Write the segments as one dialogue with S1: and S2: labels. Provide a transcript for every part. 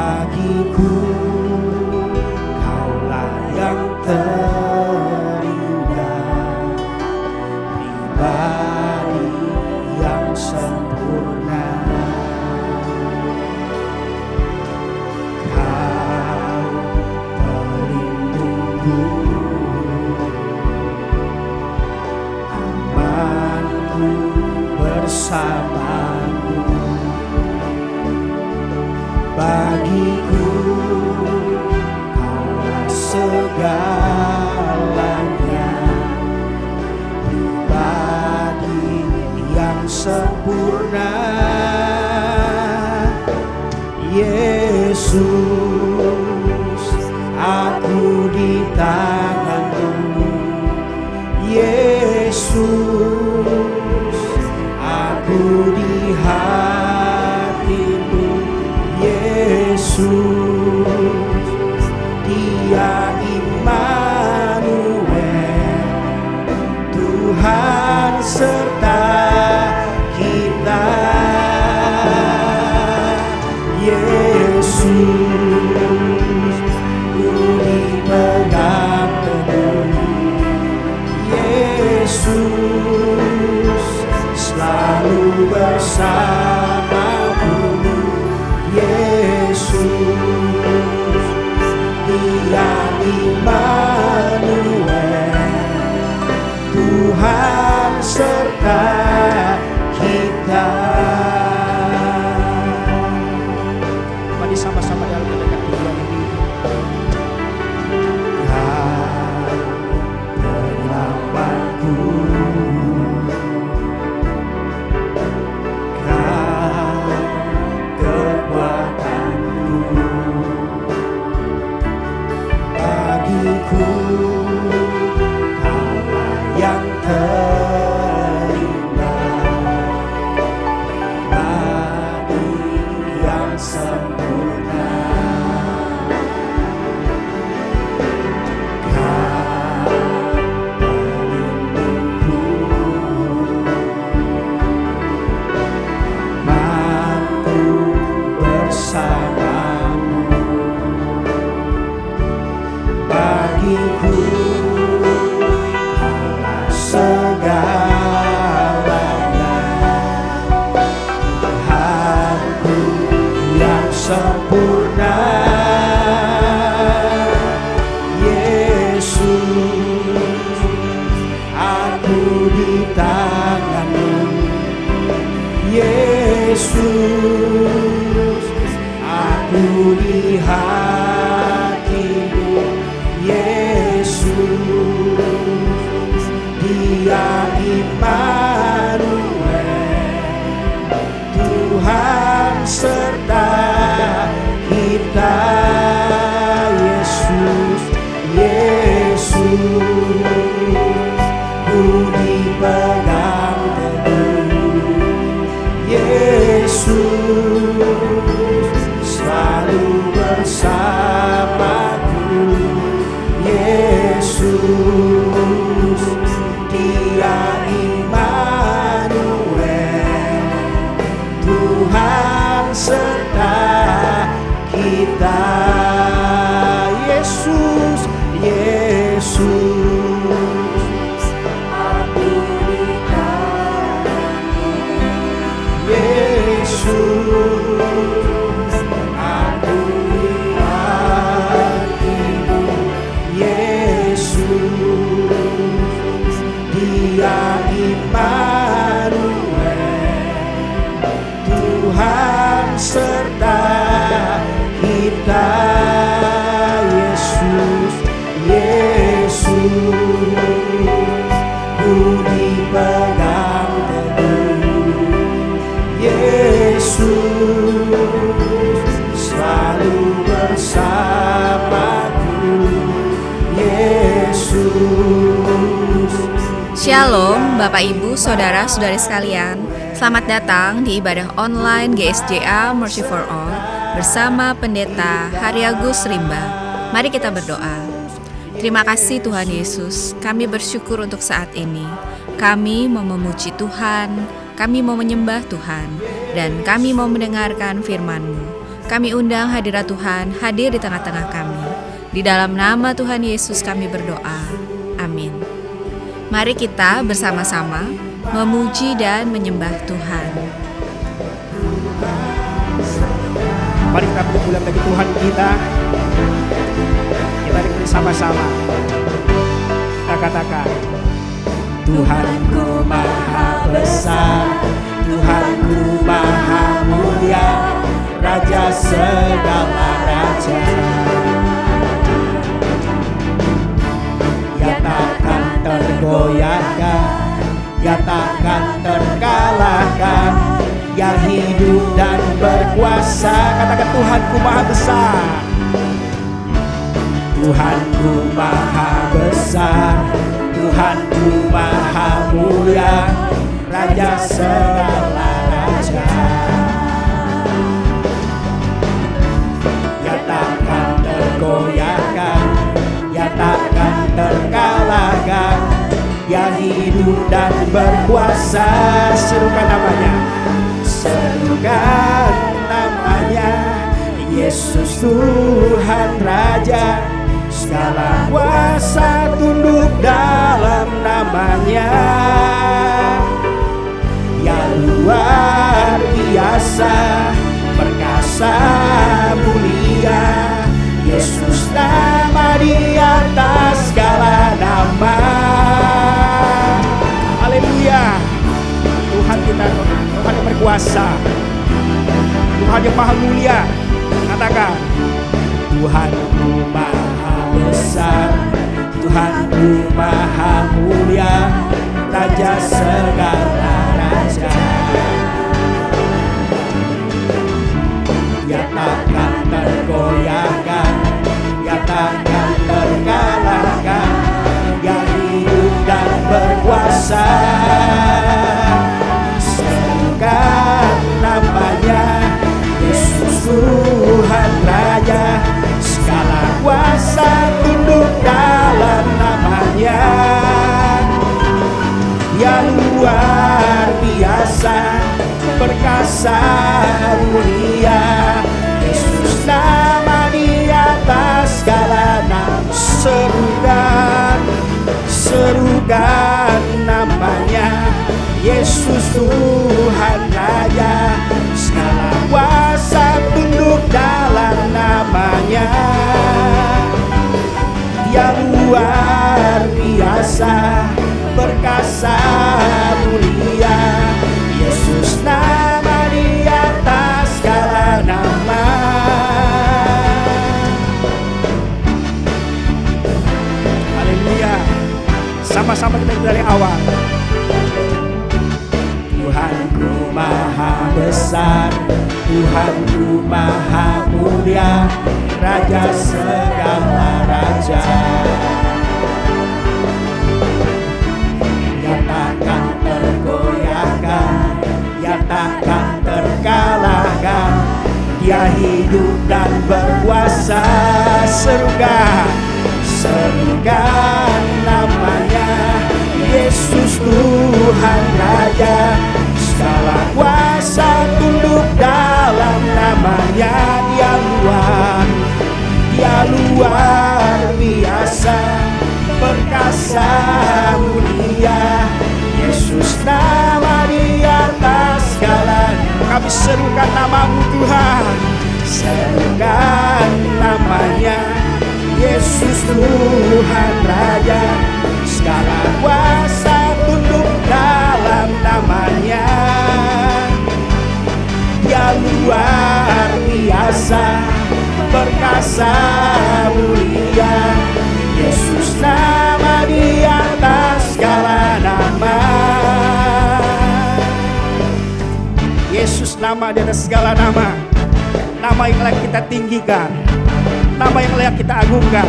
S1: Bagiku Kaulah yang terindah, pribadi yang sempurna. Kau pelindungku, amanku bersamamu. Bagiku Kaulah segalanya, pribadi yang sempurna. Yesus, aku di tangan-Mu. Yesus, aku di hati-Mu. Yesus, Dia Immanuel, Tuhan serta kita. Yesus, ku dipegang teguh. Yesus, selalu bersamaku. Yesus, Dia Immanuel, Tuhan serta kita. Mari sama-sama dalam mendengar pujian ini. Kau penyelamatku, Kau kekuatanku. Bagiku Kaulah yang terindah, pribadi yang sempurna. Kau pelindungku, amanku bersamamu. Bagiku Kaulah segalanya, Tuhanku yang sempurna. Yesus, aku di tangan-Mu. Yesus, aku di hati-Mu. Yesus, Dia Immanuel, Tuhan serta kita. Yesus, Yesus, ku dipegang teguh. Yesus, selalu bersamaku. Yesus, Dia Immanuel, Tuhan serta kita. Yesus, Yesus, aku di tangan-Mu. Yesus, aku di hati-Mu. Yesus, Dia Immanuel, Tuhan serta kita. Yesus, Yesus, ku dipegang teguh. Yesus, selalu bersamaku. Yesus.
S2: Shalom Bapak Ibu Saudara-saudari sekalian. Selamat datang di ibadah online GSJA Mercy for All bersama Pendeta Haryagus Rimba. Mari kita berdoa. Terima kasih Tuhan Yesus, kami bersyukur untuk saat ini. Kami mau memuji Tuhan, kami mau menyembah Tuhan, dan kami mau mendengarkan firman-Mu. kami undang hadirat Tuhan hadir di tengah-tengah kami. Di dalam nama Tuhan Yesus kami berdoa. Amin. Mari kita bersama-sama memuji dan menyembah Tuhan.
S1: Mari kita berpulang bagi Tuhan kita. Kita bersama-sama. Kita katakan, Tuhanku maha besar, Tuhanku maha mulia, Raja segala raja. Ya takkan tergoyahkan, ya takkan terkalahkan, yang hidup dan berkuasa. Katakan, Tuhanku maha besar, Tuhanku maha besar, Tuhanku maha mulia, Raja segala raja. Ya takkan tergoyahkan, ya takkan terkalahkan, yang hidup dan berkuasa. Serukan namanya, serukan namanya, Yesus Tuhan Raja. Segala kuasa tunduk dalam namanya. Ya luar biasa, perkasa mulia, Yesus nama di atas segala nama. Haleluya. Tuhan kita, Tuhan yang berkuasa, Tuhan yang maha mulia. Katakan, Tuhanku maha besar, Tuhanku maha mulia, Raja segala raja. Ya takkan tergoyahkan, ya takkan terkalahkan, yang hidup dan berkuasa. Serukan namanya, Yesus Tuhan Raja. Segala kuasa tunduk dalam namanya. Ya luar biasa, perkasa mulia, Yesus nama di atas segala nama. Serukan, serukan namanya, Yesus Tuhan Raja. Segala kuasa tunduk dalam namanya. Dia luar biasa, perkasa mulia, Yesus nama di atas segala nama. Haleluya. Sama-sama kita dari awal. Tuhanku maha besar, Tuhanku maha mulia, Raja segala raja. Ya takkan tergoyahkan, ya takkan terkalahkan, Dia hidup dan berkuasa. Serukan, serukan namanya, Yesus Tuhan Raja. Segala kuasa tunduk dalam namanya. Dia luar biasa, perkasa mulia, Yesus nama di atas segala. Kami serukan namamu Tuhan, serukan namanya, Yesus Tuhan Raja. Segala kuasa tunduk dalam namanya. Dia luar biasa, perkasa mulia, Yesus nama di atas segala nama. Yesus nama di atas segala nama. Nama yang layak kita tinggikan, nama yang layak kita agungkan.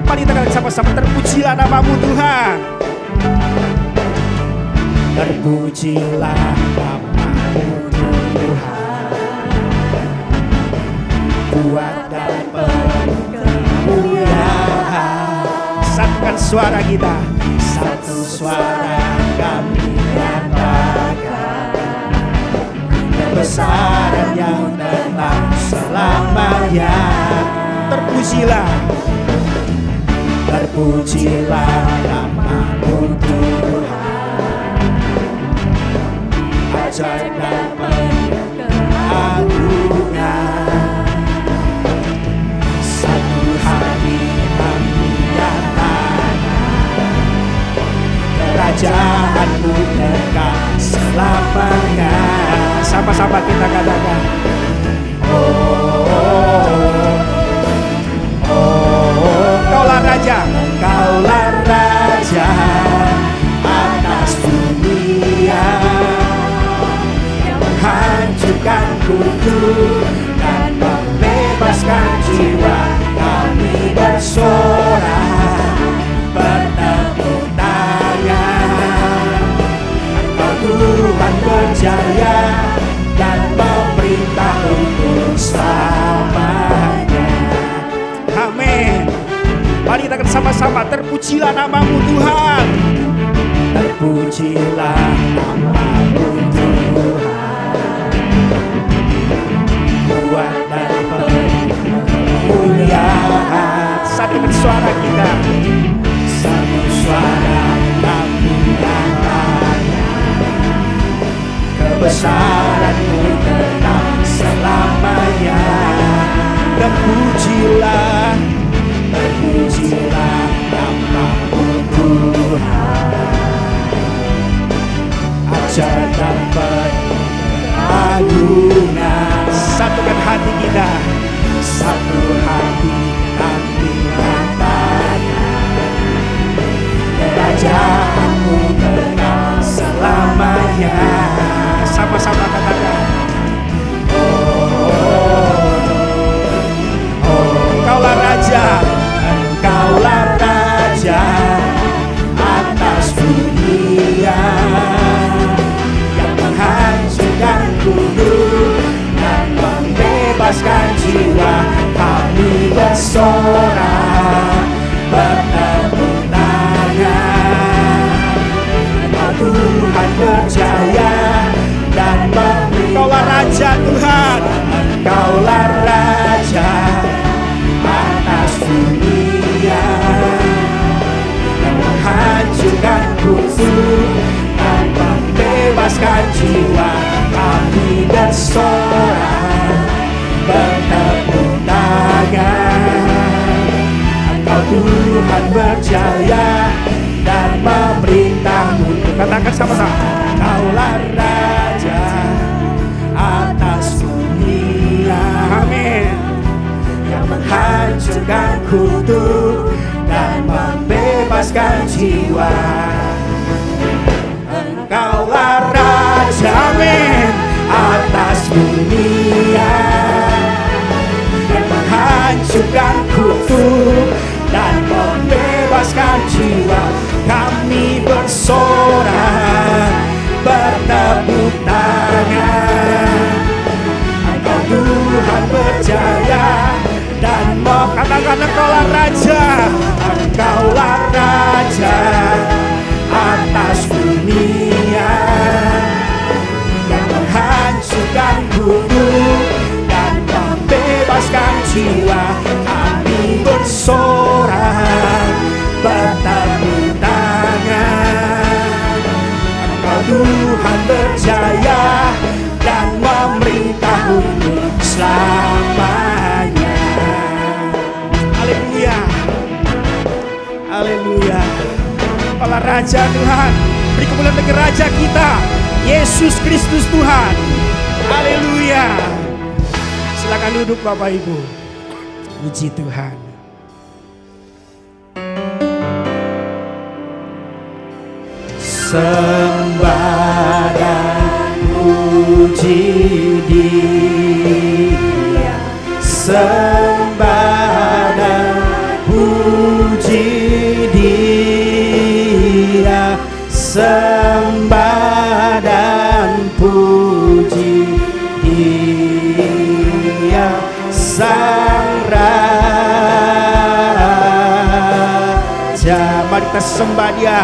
S1: Mari kita katakan sama-sama, terpujilah namamu Tuhan. Terpujilah namamu Tuhan, kuat dan penuh kemuliaan. Satukan suara kita, satu suara kami nyatakan kebesaran yang datang selamanya. Terpujilah, terpujilah nama-Mu Tuhan. Ajaib dan keagungan, satu hati kami nyatakan, kerajaan-Mu kekal selamanya. Sama-sama kita katakan, Kaulah Raja, Kaulah Raja atas dunia, yang menghancurkan kudus dan membebaskan jiwa. Kami bersorak, bertepuk tangan. Engkau Tuhan berjaya dan memerintah untuk selamanya. Amin. Mari kita akan sama-sama terpujilah nama-Mu Tuhan. Terpujilah nama-Mu Tuhan. Kuat dan kemuliaan. Satukan suara kita. Satu suara kami nyatakan, kebesaran-Mu tetap selamanya. Terpujilah, terpujilah nama-Mu Tuhan. Ajaib dan keagungan. Satukan hati kita, satu hati kami nyatakan, kerajaan-Mu kekal selamanya. Sama-sama katakan, Engkaulah Raja, Engkaulah Raja atas dunia, yang menghancurkan kudus dan membebaskan jiwa. Kami bersorak, bertepuk tangan. Engkau Tuhan berjaya dan Engkaulah Raja Tuhan, Engkaulah Raja atas dunia, yang menghancurkan kudus dan membebaskan jiwa. Kami bersorak, bertepuk tangan. Engkau Tuhan berjaya dan memerintah untuk, katakan sama-sama, Engkaulah Raja atas dunia. Amin. Yang menghancurkan kudus dan membebaskan jiwa. Engkaulah Raja, amin, atas dunia, yang menghancurkan kudus dan membebaskan jiwa. Kami bersorak, bertepuk tangan. Engkau Tuhan berjaya dan katakan, Engkaulah Raja, Engkaulah Raja atas dunia, yang menghancurkan kudus dan membebaskan jiwa. Kami bersorak, bertepuk tangan. Engkau Tuhan berjaya dan memerintah untuk selamanya. Haleluya, haleluya. Kepala Raja Tuhan, beri kemuliaan bagi Raja kita, Yesus Kristus Tuhan. Haleluya. Silakan duduk Bapak Ibu. Puji Tuhan. Sembah dan puji Dia, sembah dan puji Dia, sembah dan puji Dia, Sang Raja. Mari kita sembah Dia.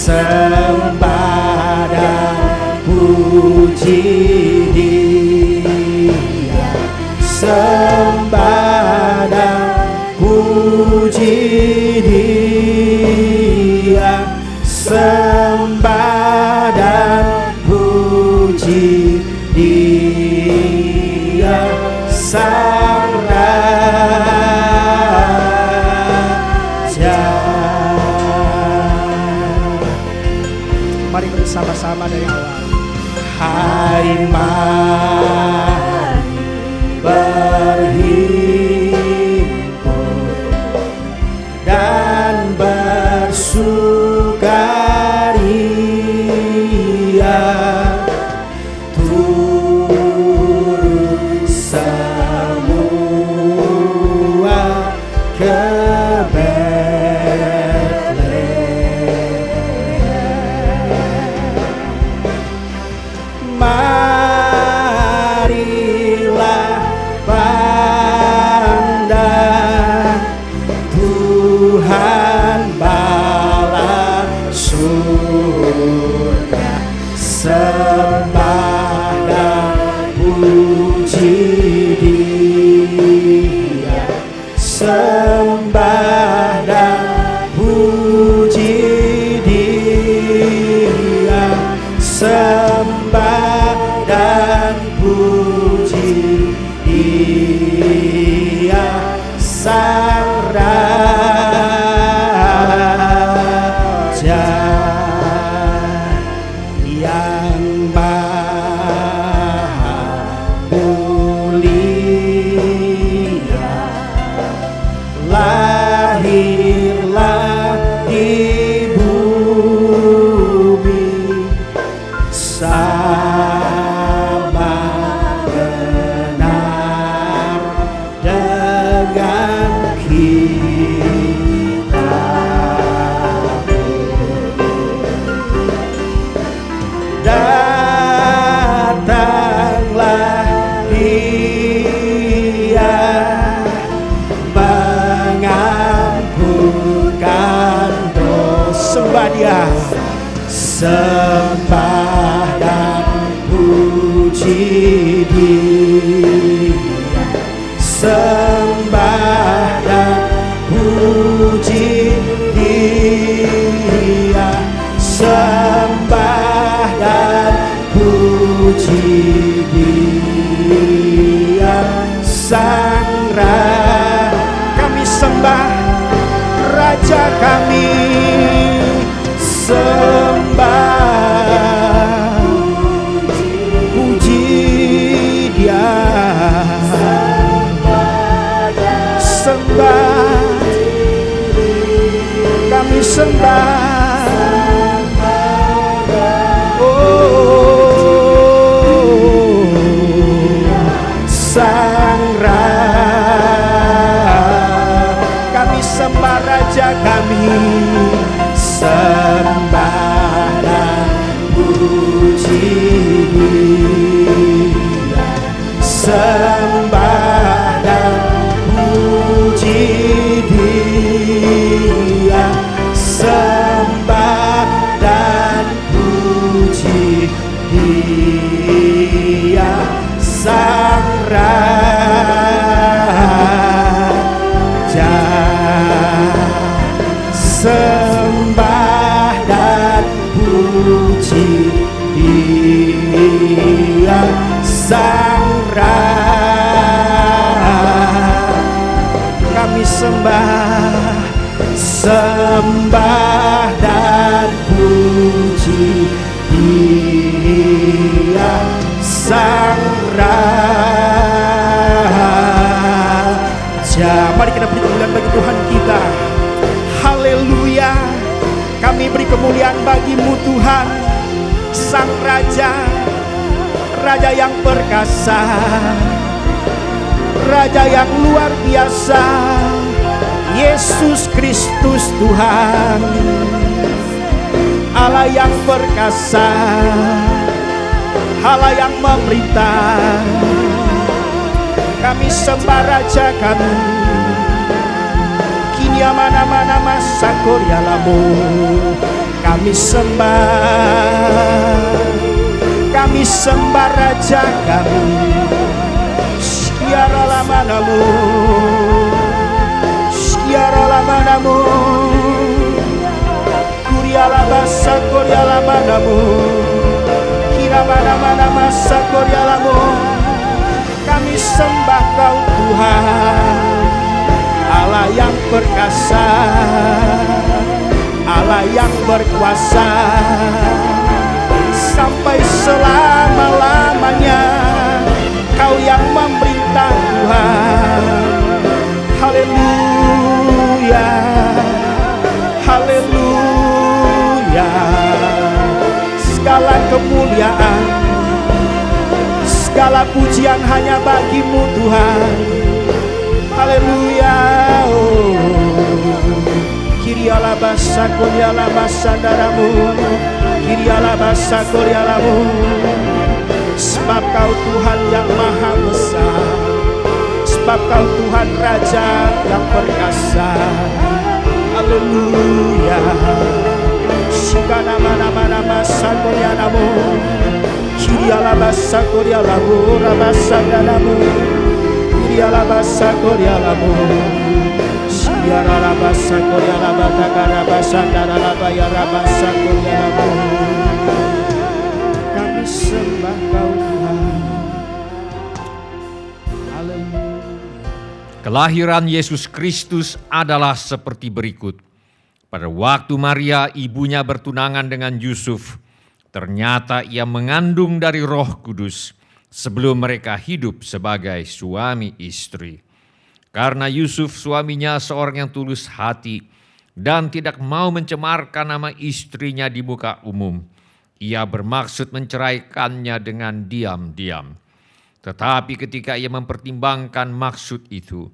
S1: Sembah dan puji Dia, sembah dan puji Dia, sembah dan puji Dia, Sang Raja. Mari bersama-sama dari awal. Hai mari berhimpun dan bersukaria, turun semua ke marilah pandang Tuhan bala surga, sembah dan puji Dia, sembah dan puji Dia, sembah dan puji Dia, Sang Raja yang maha mulia. Lahirlah di bumi sama benar dengan kita. Datanglah Dia mengampunkan dosa. Sembah Dia, sembah dan puji Dia, sembah dan puji Dia, sembah dan puji Dia, Sang Raja. Kami sembah Raja kami, sembah puji Dia, sembah kami sembah, oh Sang Raja. Kami sembah Raja kami, sembah dan puji Dia, sembah dan puji Dia, sembah dan puji Dia, Sang Raja. Sembah dan puji Dia, Sang Raja. Kami sembah, sembah dan puji Dia, Sang Raja. Mari kita beri kemuliaan bagi Tuhan kita. Haleluya. Kami beri kemuliaan bagi-Mu Tuhan, Sang Raja, Raja yang perkasa, Raja yang luar biasa, Yesus Kristus Tuhan, Allah yang perkasa, Allah yang memerintah. Kami sembah Raja kami, kinya mana-mana masa Korea lamu. Kami sembah Raja kami, Kiara lamanamu, kiara lamanamu, kuriala basa kuriala manamu, kira mana masa kurialamu. Kami sembah Kau Tuhan, Allah yang perkasa, Allah yang berkuasa sampai selama-lamanya. Kau yang memerintah Tuhan. Haleluya, haleluya. Segala kemuliaan, segala pujian hanya bagi-Mu Tuhan. Haleluya. Kiriala basa kuriala basa daramu, kiriala basa kurialamu. Sebab Kau Tuhan yang maha besar, sebab Kau Tuhan Raja yang perkasa. Haleluya. Shikana mana basa kurialamu, kiriala basa kurialamu, rabasa daramu, kiriala basa kurialamu. Siara rabasa kuriala bata rabasa daralaba ya rabasa kurialamu. Kami sembah Kau Tuhan. Haleluya.
S3: Kelahiran Yesus Kristus adalah seperti berikut. Pada waktu Maria ibunya bertunangan dengan Yusuf, ternyata ia mengandung dari Roh Kudus sebelum mereka hidup sebagai suami istri. Karena Yusuf suaminya seorang yang tulus hati dan tidak mau mencemarkan nama istrinya di muka umum, ia bermaksud menceraikannya dengan diam-diam. Tetapi ketika ia mempertimbangkan maksud itu,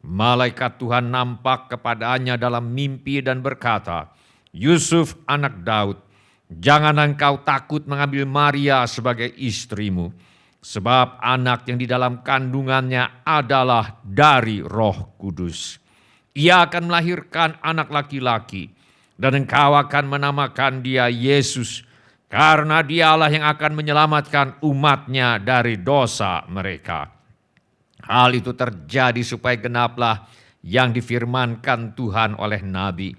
S3: malaikat Tuhan nampak kepadanya dalam mimpi dan berkata, "Yusuf anak Daud, jangan engkau takut mengambil Maria sebagai istrimu, sebab anak yang di dalam kandungannya adalah dari Roh Kudus. Ia akan melahirkan anak laki-laki, dan engkau akan menamakan dia Yesus, karena dialah yang akan menyelamatkan umatnya dari dosa mereka." Hal itu terjadi supaya genaplah yang difirmankan Tuhan oleh Nabi.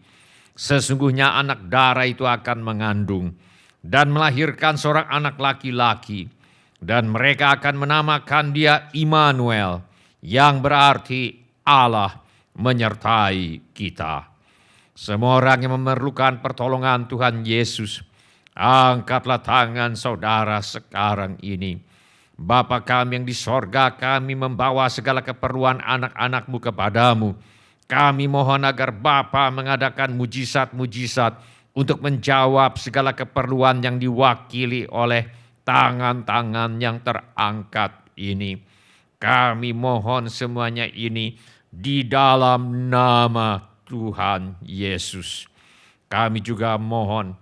S3: Sesungguhnya anak darah itu akan mengandung dan melahirkan seorang anak laki-laki, dan mereka akan menamakan dia Immanuel, yang berarti Allah menyertai kita. Semua orang yang memerlukan pertolongan Tuhan Yesus, angkatlah tangan saudara sekarang ini. Bapa kami yang di sorga, kami membawa segala keperluan anak-anak-Mu kepadamu. Kami mohon agar Bapa mengadakan mujizat-mujizat untuk menjawab segala keperluan yang diwakili oleh tangan-tangan yang terangkat ini. Kami mohon semuanya ini di dalam nama Tuhan Yesus. Kami juga mohon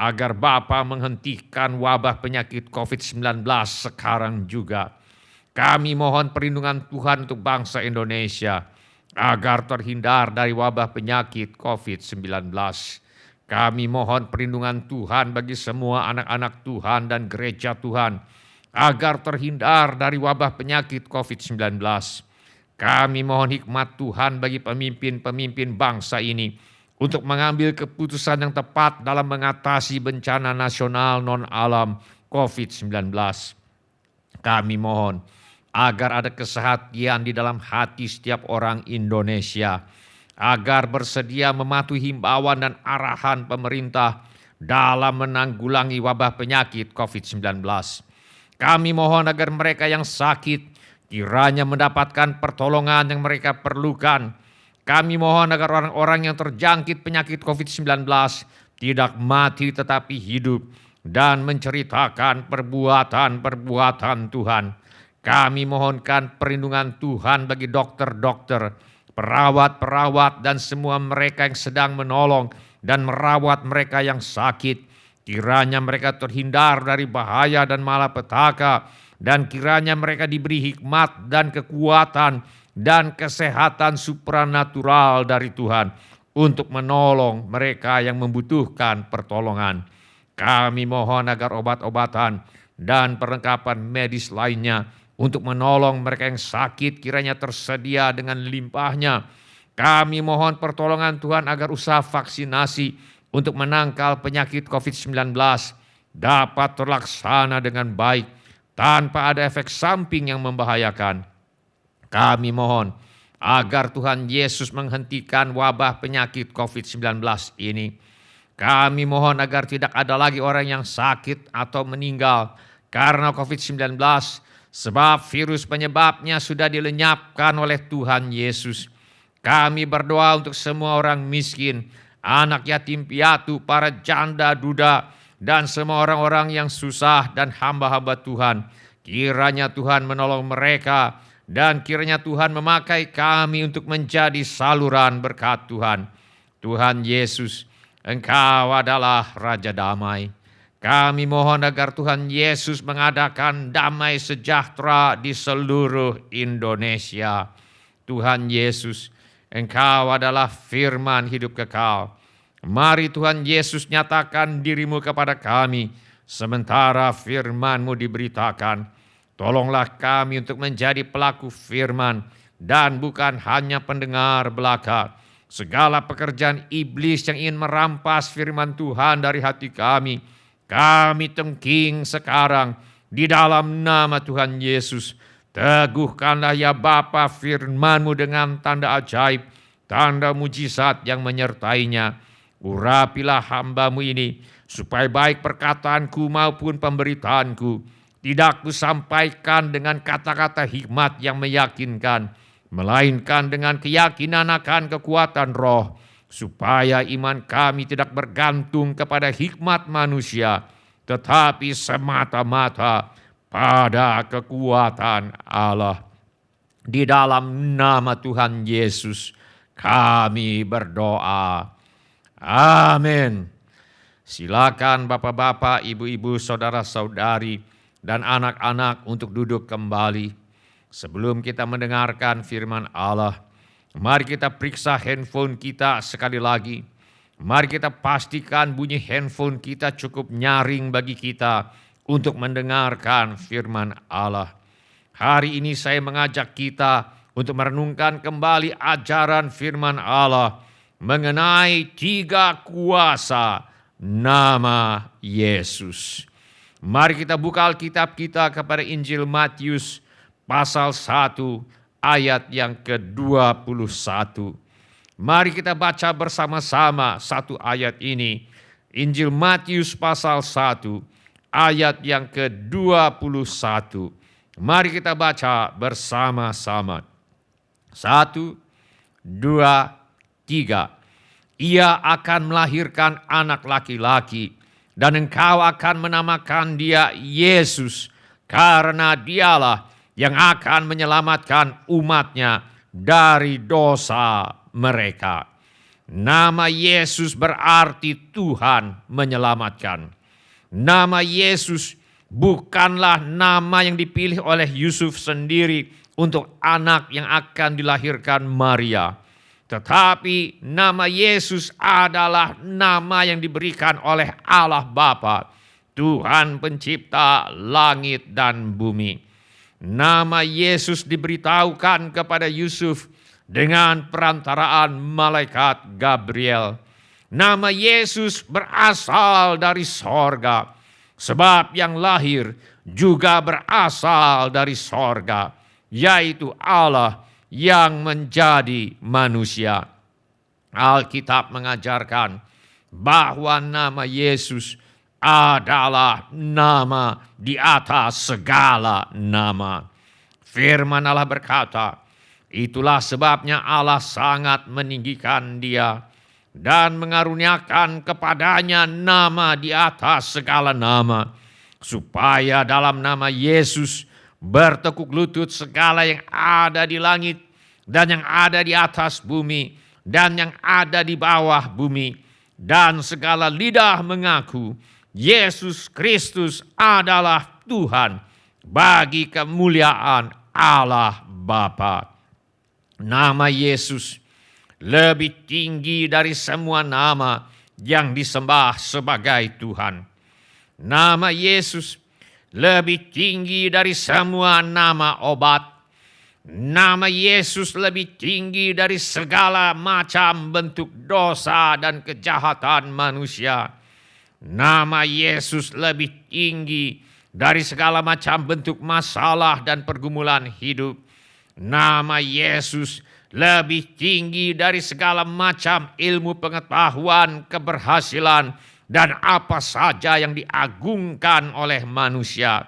S3: agar Bapa menghentikan wabah penyakit COVID-19 sekarang juga. Kami mohon perlindungan Tuhan untuk bangsa Indonesia agar terhindar dari wabah penyakit COVID-19. Kami mohon perlindungan Tuhan bagi semua anak-anak Tuhan dan gereja Tuhan agar terhindar dari wabah penyakit COVID-19. Kami mohon hikmat Tuhan bagi pemimpin-pemimpin bangsa ini untuk mengambil keputusan yang tepat dalam mengatasi bencana nasional non-alam COVID-19. Kami mohon agar ada kesehatan di dalam hati setiap orang Indonesia, agar bersedia mematuhi himbauan dan arahan pemerintah dalam menanggulangi wabah penyakit COVID-19. Kami mohon agar mereka yang sakit kiranya mendapatkan pertolongan yang mereka perlukan. Kami mohon agar orang-orang yang terjangkit penyakit COVID-19 tidak mati tetapi hidup dan menceritakan perbuatan-perbuatan Tuhan. Kami mohonkan perlindungan Tuhan bagi dokter-dokter, perawat-perawat dan semua mereka yang sedang menolong dan merawat mereka yang sakit. Kiranya mereka terhindar dari bahaya dan malapetaka, dan kiranya mereka diberi hikmat dan kekuatan dan kesehatan supranatural dari Tuhan untuk menolong mereka yang membutuhkan pertolongan. Kami mohon agar obat-obatan dan perlengkapan medis lainnya untuk menolong mereka yang sakit, kiranya tersedia dengan limpahnya. Kami mohon pertolongan Tuhan agar usaha vaksinasi untuk menangkal penyakit COVID-19 dapat terlaksana dengan baik tanpa ada efek samping yang membahayakan. Kami mohon agar Tuhan Yesus menghentikan wabah penyakit COVID-19 ini. Kami mohon agar tidak ada lagi orang yang sakit atau meninggal karena COVID-19, sebab virus penyebabnya sudah dilenyapkan oleh Tuhan Yesus. Kami berdoa untuk semua orang miskin, anak yatim piatu, para janda duda, dan semua orang-orang yang susah dan hamba-hamba Tuhan. Kiranya Tuhan menolong mereka dan kiranya Tuhan memakai kami untuk menjadi saluran berkat Tuhan. Tuhan Yesus, Engkau adalah Raja Damai. Kami mohon agar Tuhan Yesus mengadakan damai sejahtera di seluruh Indonesia. Tuhan Yesus, Engkau adalah firman hidup kekal. Mari Tuhan Yesus nyatakan dirimu kepada kami sementara firman-Mu diberitakan. Tolonglah kami untuk menjadi pelaku firman dan bukan hanya pendengar belaka. Segala pekerjaan iblis yang ingin merampas firman Tuhan dari hati kami tengking sekarang di dalam nama Tuhan Yesus. Teguhkanlah ya Bapa firman-Mu dengan tanda ajaib, tanda mujizat yang menyertainya. Urapilah hamba-Mu ini, supaya baik perkataanku maupun pemberitaanku tidak kusampaikan dengan kata-kata hikmat yang meyakinkan, melainkan dengan keyakinan akan kekuatan roh, supaya iman kami tidak bergantung kepada hikmat manusia, tetapi semata-mata pada kekuatan Allah. Di dalam nama Tuhan Yesus kami berdoa. Amin. Silakan bapak-bapak, ibu-ibu, saudara-saudari, dan anak-anak untuk duduk kembali. Sebelum kita mendengarkan firman Allah, mari kita periksa handphone kita sekali lagi. Mari kita pastikan bunyi handphone kita cukup nyaring bagi kita untuk mendengarkan firman Allah. Hari ini saya mengajak kita untuk merenungkan kembali ajaran firman Allah mengenai 3 kuasa nama Yesus. Mari kita buka Alkitab kita kepada Injil Matius pasal 1 ayat yang ke-21. Mari kita baca bersama-sama satu ayat ini. Injil Matius pasal 1 ayat yang ke-21. Mari kita baca bersama-sama. 1, 2, 3. Ia akan melahirkan anak laki-laki, dan engkau akan menamakan dia Yesus, karena dialah yang akan menyelamatkan umatnya dari dosa mereka. Nama Yesus berarti Tuhan menyelamatkan. Nama Yesus bukanlah nama yang dipilih oleh Yusuf sendiri untuk anak yang akan dilahirkan Maria. Tetapi nama Yesus adalah nama yang diberikan oleh Allah Bapa, Tuhan pencipta langit dan bumi. Nama Yesus diberitahukan kepada Yusuf dengan perantaraan malaikat Gabriel. Nama Yesus berasal dari sorga, sebab yang lahir juga berasal dari sorga, yaitu Allah yang menjadi manusia. Alkitab mengajarkan bahwa nama Yesus adalah nama di atas segala nama. Firman Allah berkata, itulah sebabnya Allah sangat meninggikan dia dan mengaruniakan kepadanya nama di atas segala nama, supaya dalam nama Yesus bertekuk lutut segala yang ada di langit dan yang ada di atas bumi dan yang ada di bawah bumi, dan segala lidah mengaku Yesus Kristus adalah Tuhan, bagi kemuliaan Allah Bapa. Nama Yesus lebih tinggi dari semua nama yang disembah sebagai Tuhan. Nama Yesus lebih tinggi dari semua nama obat. Nama Yesus lebih tinggi dari segala macam bentuk dosa dan kejahatan manusia. Nama Yesus lebih tinggi dari segala macam bentuk masalah dan pergumulan hidup. Nama Yesus lebih tinggi dari segala macam ilmu pengetahuan, keberhasilan, dan apa saja yang diagungkan oleh manusia.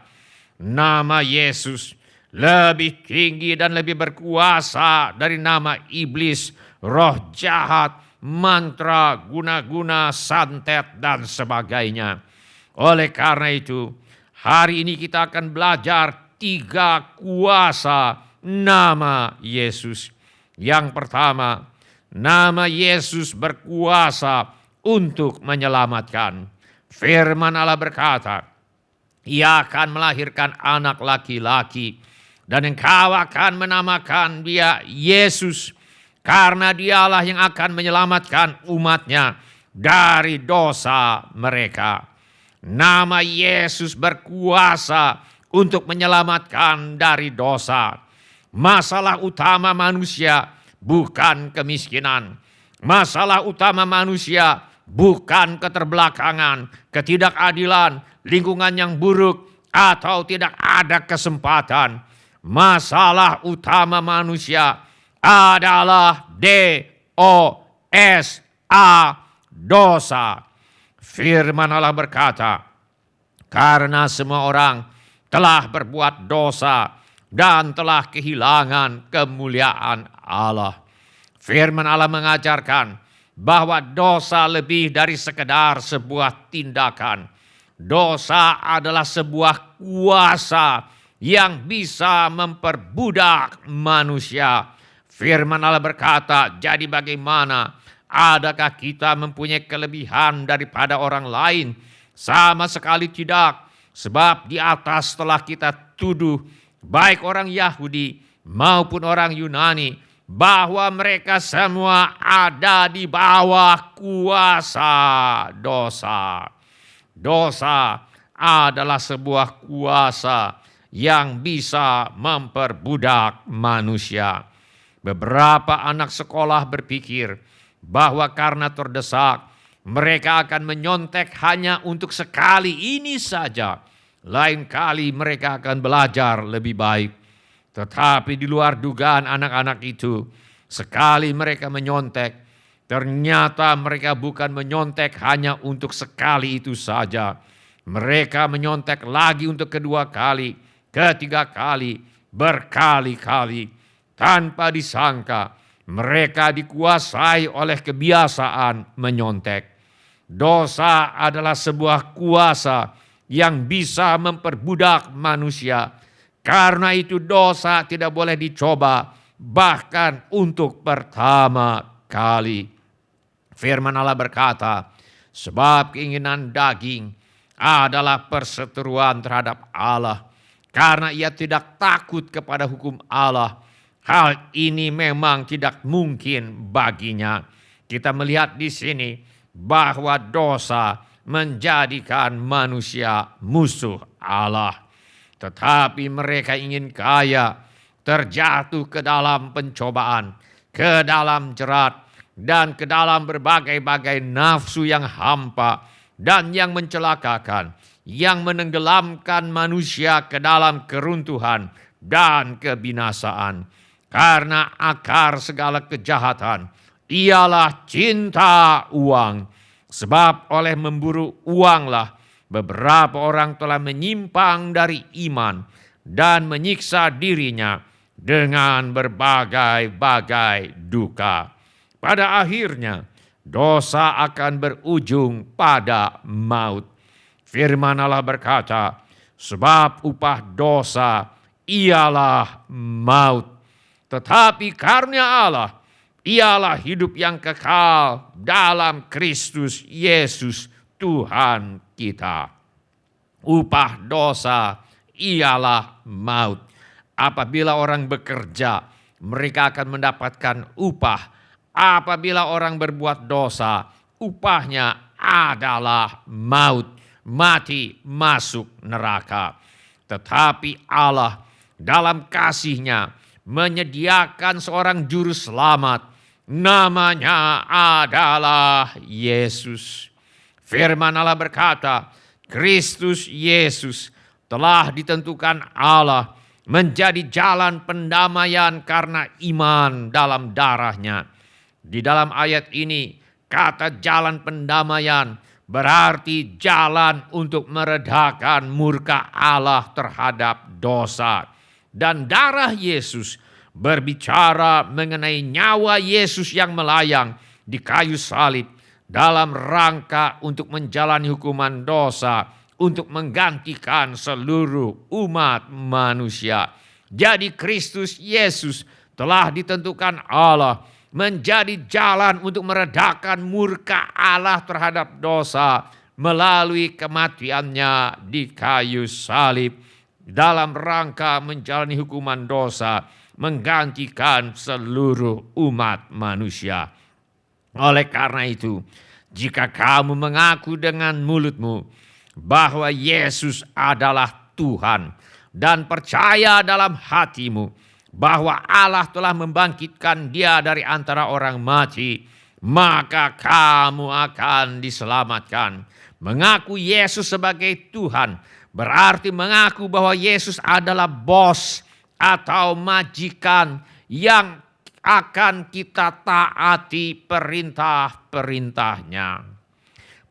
S3: Nama Yesus lebih tinggi dan lebih berkuasa dari nama iblis, roh jahat, mantra, guna-guna, santet, dan sebagainya. Oleh karena itu, hari ini kita akan belajar 3 kuasa nama Yesus. Yang pertama, nama Yesus berkuasa untuk menyelamatkan. Firman Allah berkata, Ia akan melahirkan anak laki-laki, dan engkau akan menamakan dia Yesus, karena dialah yang akan menyelamatkan umatnya dari dosa mereka. Nama Yesus berkuasa untuk menyelamatkan dari dosa. Masalah utama manusia bukan kemiskinan. Masalah utama manusia bukan keterbelakangan, ketidakadilan, lingkungan yang buruk, atau tidak ada kesempatan. Masalah utama manusia adalah D-O-S-A, dosa. Firman Allah berkata, karena semua orang telah berbuat dosa dan telah kehilangan kemuliaan Allah. Firman Allah mengajarkan bahwa dosa lebih dari sekedar sebuah tindakan. Dosa adalah sebuah kuasa yang bisa memperbudak manusia. Firman Allah berkata, jadi bagaimana? Adakah kita mempunyai kelebihan daripada orang lain? Sama sekali tidak. Sebab di atas telah kita tuduh, baik orang Yahudi maupun orang Yunani, bahwa mereka semua ada di bawah kuasa dosa. Dosa adalah sebuah kuasa yang bisa memperbudak manusia. Beberapa anak sekolah berpikir bahwa karena terdesak, mereka akan menyontek hanya untuk sekali ini saja. Lain kali mereka akan belajar lebih baik. Tetapi di luar dugaan anak-anak itu, sekali mereka menyontek, ternyata mereka bukan menyontek hanya untuk sekali itu saja. Mereka menyontek lagi untuk kedua kali, ketiga kali, berkali-kali. Tanpa disangka, mereka dikuasai oleh kebiasaan menyontek. Dosa adalah sebuah kuasa yang bisa memperbudak manusia. Karena itu dosa tidak boleh dicoba, bahkan untuk pertama kali. Firman Allah berkata, sebab keinginan daging adalah perseteruan terhadap Allah. Karena ia tidak takut kepada hukum Allah, hal ini memang tidak mungkin baginya. Kita melihat di sini bahwa dosa menjadikan manusia musuh Allah. Tetapi mereka ingin kaya, terjatuh ke dalam pencobaan, ke dalam jerat, dan ke dalam berbagai-bagai nafsu yang hampa dan yang mencelakakan, yang menenggelamkan manusia ke dalam keruntuhan dan kebinasaan. Karena akar segala kejahatan ialah cinta uang. Sebab oleh memburu uanglah beberapa orang telah menyimpang dari iman dan menyiksa dirinya dengan berbagai-bagai duka. Pada akhirnya dosa akan berujung pada maut. Firman Allah berkata, sebab upah dosa ialah maut. Tetapi karunia Allah ialah hidup yang kekal dalam Kristus Yesus Tuhan kita. Upah dosa ialah maut. Apabila orang bekerja, mereka akan mendapatkan upah. Apabila orang berbuat dosa, upahnya adalah maut, mati, masuk neraka. Tetapi Allah dalam kasih-Nya menyediakan seorang juru selamat. Namanya adalah Yesus. Firman Allah berkata, Kristus Yesus telah ditentukan Allah menjadi jalan pendamaian karena iman dalam darah-Nya. Di dalam ayat ini, kata jalan pendamaian berarti jalan untuk meredakan murka Allah terhadap dosa. Dan darah Yesus berbicara mengenai nyawa Yesus yang melayang di kayu salib dalam rangka untuk menjalani hukuman dosa, untuk menggantikan seluruh umat manusia. Jadi Kristus Yesus telah ditentukan Allah menjadi jalan untuk meredakan murka Allah terhadap dosa melalui kematian-Nya di kayu salib dalam rangka menjalani hukuman dosa, menggantikan seluruh umat manusia. Oleh karena itu, jika kamu mengaku dengan mulutmu bahwa Yesus adalah Tuhan dan percaya dalam hatimu bahwa Allah telah membangkitkan Dia dari antara orang mati, maka kamu akan diselamatkan. Mengaku Yesus sebagai Tuhan berarti mengaku bahwa Yesus adalah bos atau majikan yang akan kita taati perintah-perintahnya.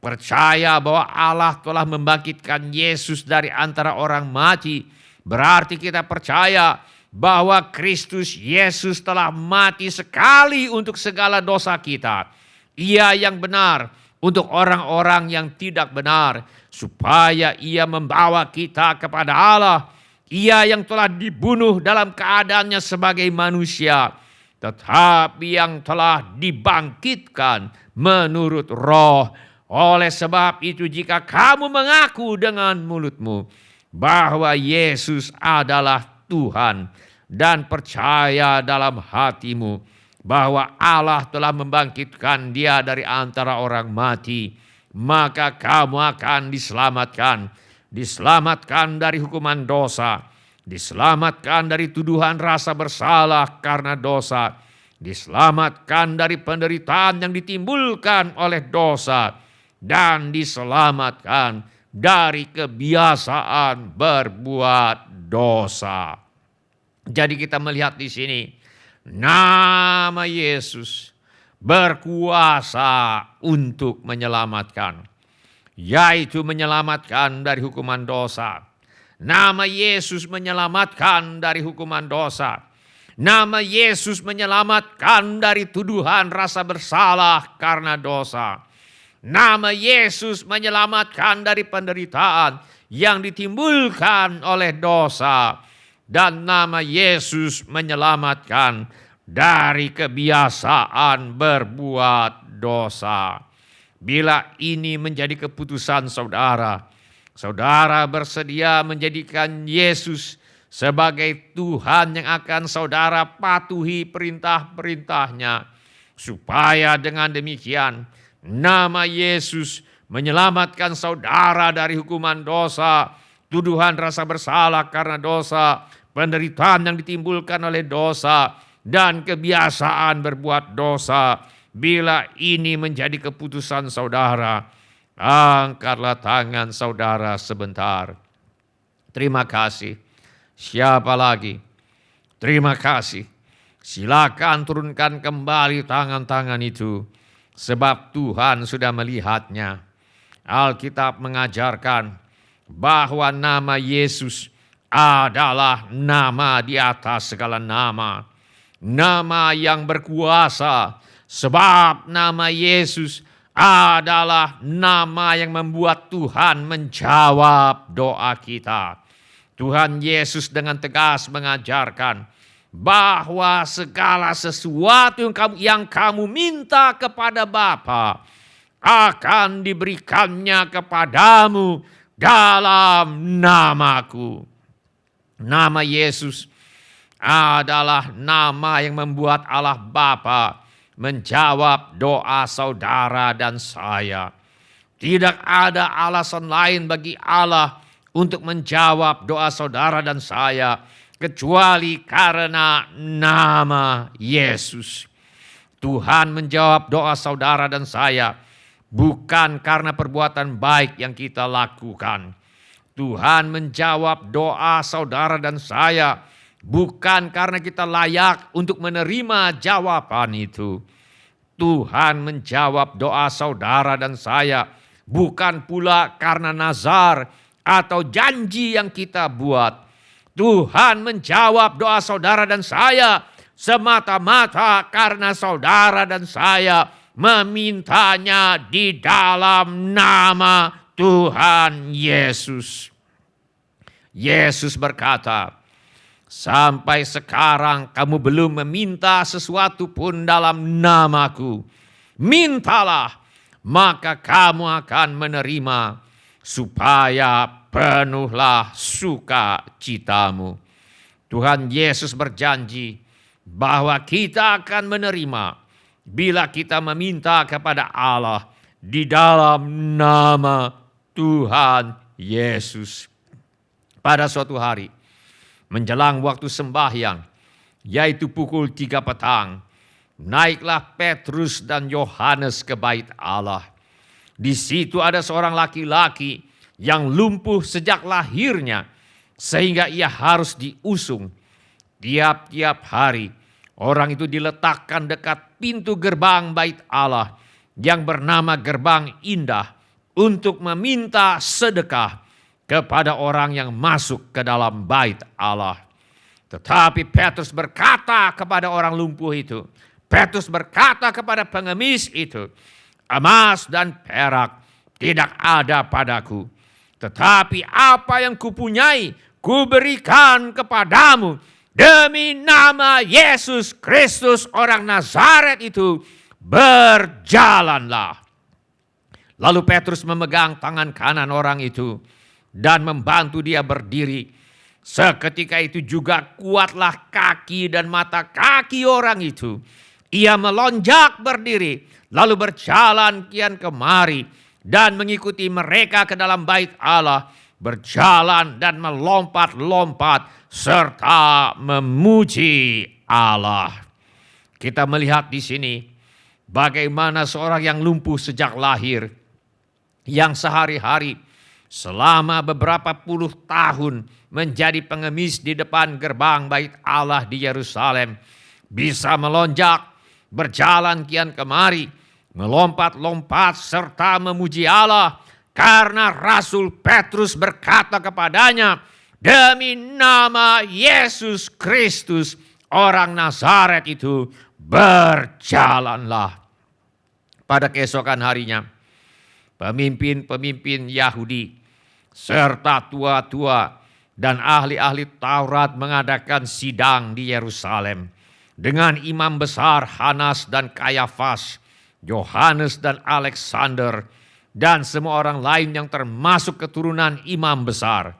S3: Percaya bahwa Allah telah membangkitkan Yesus dari antara orang mati berarti kita percaya bahwa Kristus Yesus telah mati sekali untuk segala dosa kita. Ia yang benar untuk orang-orang yang tidak benar, supaya Ia membawa kita kepada Allah. Ia yang telah dibunuh dalam keadaannya sebagai manusia, tetapi yang telah dibangkitkan menurut Roh. Oleh sebab itu, jika kamu mengaku dengan mulutmu bahwa Yesus adalah Tuhan dan percaya dalam hatimu bahwa Allah telah membangkitkan Dia dari antara orang mati, maka kamu akan diselamatkan. Diselamatkan dari hukuman dosa, diselamatkan dari tuduhan rasa bersalah karena dosa, diselamatkan dari penderitaan yang ditimbulkan oleh dosa, dan diselamatkan dari kebiasaan berbuat dosa. Jadi kita melihat di sini, nama Yesus berkuasa untuk menyelamatkan, yaitu menyelamatkan dari hukuman dosa. Nama Yesus menyelamatkan dari hukuman dosa. Nama Yesus menyelamatkan dari tuduhan rasa bersalah karena dosa. Nama Yesus menyelamatkan dari penderitaan yang ditimbulkan oleh dosa. Dan nama Yesus menyelamatkan dari kebiasaan berbuat dosa. Bila ini menjadi keputusan saudara, saudara bersedia menjadikan Yesus sebagai Tuhan yang akan saudara patuhi perintah-perintahnya, supaya dengan demikian nama Yesus menyelamatkan saudara dari hukuman dosa, tuduhan rasa bersalah karena dosa, penderitaan yang ditimbulkan oleh dosa, dan kebiasaan berbuat dosa. Bila ini menjadi keputusan saudara, angkatlah tangan saudara sebentar. Terima kasih. Siapa lagi? Terima kasih. Silakan turunkan kembali tangan-tangan itu, sebab Tuhan sudah melihatnya. Alkitab mengajarkan bahwa nama Yesus adalah nama di atas segala nama. Nama yang berkuasa, sebab nama Yesus adalah nama yang membuat Tuhan menjawab doa kita. Tuhan Yesus dengan tegas mengajarkan bahwa segala sesuatu yang kamu minta kepada Bapa akan diberikannya kepadamu dalam namaku. Nama Yesus adalah nama yang membuat Allah Bapa menjawab doa saudara dan saya. Tidak ada alasan lain bagi Allah untuk menjawab doa saudara dan saya kecuali karena nama Yesus. Tuhan menjawab doa saudara dan saya bukan karena perbuatan baik yang kita lakukan. Tuhan menjawab doa saudara dan saya bukan karena kita layak untuk menerima jawaban itu. Tuhan menjawab doa saudara dan saya bukan pula karena nazar atau janji yang kita buat. Tuhan menjawab doa saudara dan saya semata-mata karena saudara dan saya memintanya di dalam nama Tuhan Yesus. Yesus berkata, sampai sekarang kamu belum meminta sesuatu pun dalam namaku. Mintalah, maka kamu akan menerima, supaya penuhlah sukacitamu. Tuhan Yesus berjanji bahwa kita akan menerima bila kita meminta kepada Allah di dalam nama Tuhan Yesus. Pada suatu hari, menjelang waktu sembahyang, yaitu pukul 3 petang, naiklah Petrus dan Yohanes ke bait Allah. Di situ ada seorang laki-laki yang lumpuh sejak lahirnya, sehingga ia harus diusung. Tiap-tiap hari, orang itu diletakkan dekat pintu gerbang bait Allah yang bernama Gerbang Indah untuk meminta sedekah kepada orang yang masuk ke dalam bait Allah. Tetapi Petrus berkata kepada orang lumpuh itu, Petrus berkata kepada pengemis itu, emas dan perak tidak ada padaku, tetapi apa yang kupunyai kuberikan kepadamu. Demi nama Yesus Kristus orang Nazaret itu, berjalanlah. Lalu Petrus memegang tangan kanan orang itu dan membantu dia berdiri. Seketika itu juga kuatlah kaki dan mata kaki orang itu. Ia melonjak berdiri, lalu berjalan kian kemari dan mengikuti mereka ke dalam bait Allah, berjalan dan melompat-lompat serta memuji Allah. Kita melihat di sini bagaimana seorang yang lumpuh sejak lahir, yang sehari-hari selama beberapa puluh tahun menjadi pengemis di depan gerbang bait Allah di Yerusalem, bisa melonjak, berjalan kian kemari, melompat-lompat serta memuji Allah, karena Rasul Petrus berkata kepadanya, demi nama Yesus Kristus orang Nazaret itu, berjalanlah. Pada keesokan harinya, pemimpin-pemimpin Yahudi serta tua-tua dan ahli-ahli Taurat mengadakan sidang di Yerusalem dengan imam besar Hanas dan Kayafas, Yohanes dan Alexander, dan semua orang lain yang termasuk keturunan imam besar.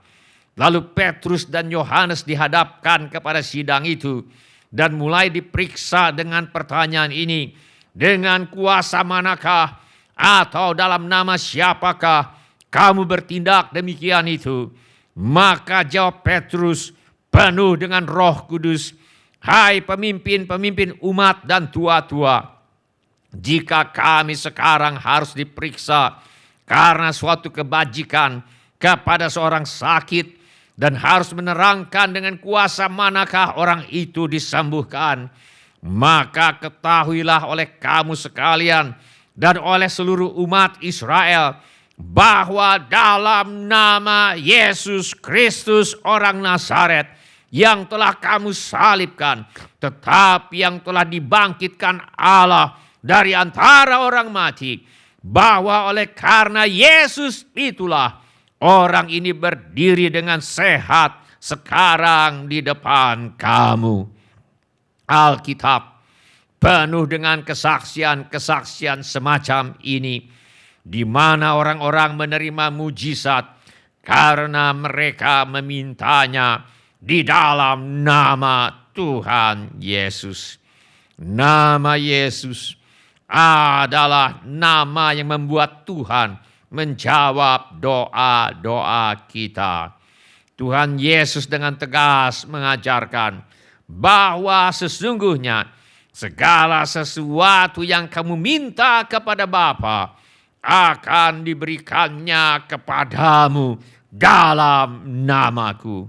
S3: Lalu Petrus dan Yohanes dihadapkan kepada sidang itu dan mulai diperiksa dengan pertanyaan ini, dengan kuasa manakah atau dalam nama siapakah kamu bertindak demikian itu? Maka jawab Petrus penuh dengan Roh Kudus, hai pemimpin-pemimpin umat dan tua-tua, jika kami sekarang harus diperiksa karena suatu kebajikan kepada seorang sakit dan harus menerangkan dengan kuasa manakah orang itu disembuhkan, maka ketahuilah oleh kamu sekalian dan oleh seluruh umat Israel bahwa dalam nama Yesus Kristus orang Nazaret yang telah kamu salibkan, tetapi yang telah dibangkitkan Allah dari antara orang mati, bahwa oleh karena Yesus itulah orang ini berdiri dengan sehat sekarang di depan kamu. Alkitab penuh dengan kesaksian-kesaksian semacam ini, di mana orang-orang menerima mujizat karena mereka memintanya di dalam nama Tuhan Yesus. Nama Yesus adalah nama yang membuat Tuhan menjawab doa-doa kita. Tuhan Yesus dengan tegas mengajarkan bahwa sesungguhnya segala sesuatu yang kamu minta kepada Bapa akan diberikannya kepadamu dalam namaku.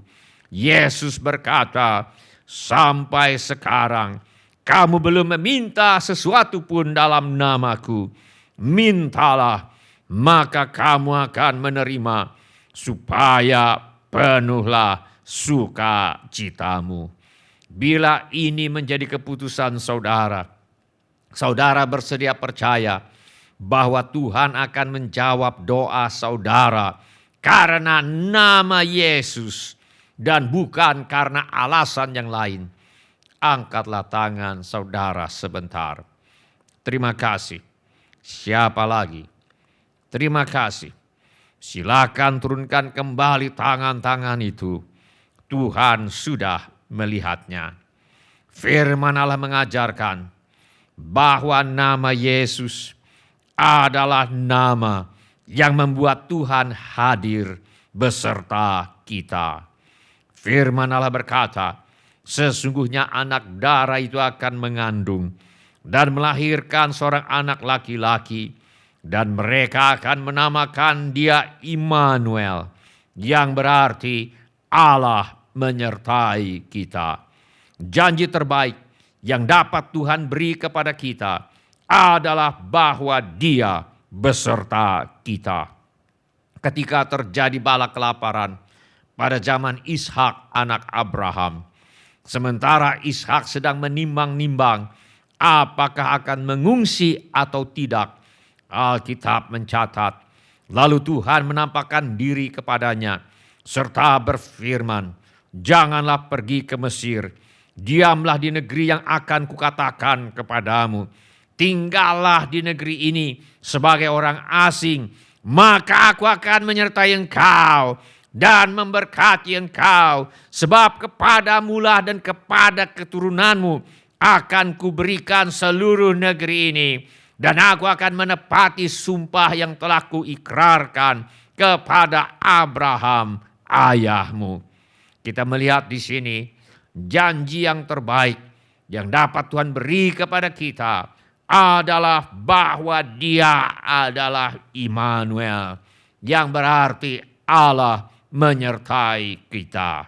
S3: Yesus berkata, sampai sekarang kamu belum meminta sesuatu pun dalam namaku. Mintalah, maka kamu akan menerima, supaya penuhlah sukacitamu. Bila ini menjadi keputusan saudara, saudara bersedia percaya bahwa Tuhan akan menjawab doa saudara karena nama Yesus dan bukan karena alasan yang lain. Angkatlah tangan saudara sebentar. Terima kasih. Siapa lagi? Terima kasih. Silakan turunkan kembali tangan-tangan itu. Tuhan sudah melihatnya. Firman Allah mengajarkan bahwa nama Yesus adalah nama yang membuat Tuhan hadir beserta kita. Firman Allah berkata, sesungguhnya anak darah itu akan mengandung dan melahirkan seorang anak laki-laki, dan mereka akan menamakan dia Immanuel, yang berarti Allah menyertai kita. Janji terbaik yang dapat Tuhan beri kepada kita adalah bahwa Dia beserta kita. Ketika terjadi bala kelaparan pada zaman Ishak anak Abraham, sementara Ishak sedang menimbang-nimbang apakah akan mengungsi atau tidak, Alkitab mencatat, lalu Tuhan menampakkan diri kepadanya serta berfirman, janganlah pergi ke Mesir, diamlah di negeri yang akan kukatakan kepadamu. Tinggallah di negeri ini sebagai orang asing, maka aku akan menyertai engkau dan memberkati engkau, sebab kepadamulah dan kepada keturunanmu akan kuberikan seluruh negeri ini, dan aku akan menepati sumpah yang telah kuikrarkan kepada Abraham ayahmu. Kita melihat di sini janji yang terbaik yang dapat Tuhan beri kepada kita adalah bahwa Dia adalah Immanuel, yang berarti Allah menyertai kita.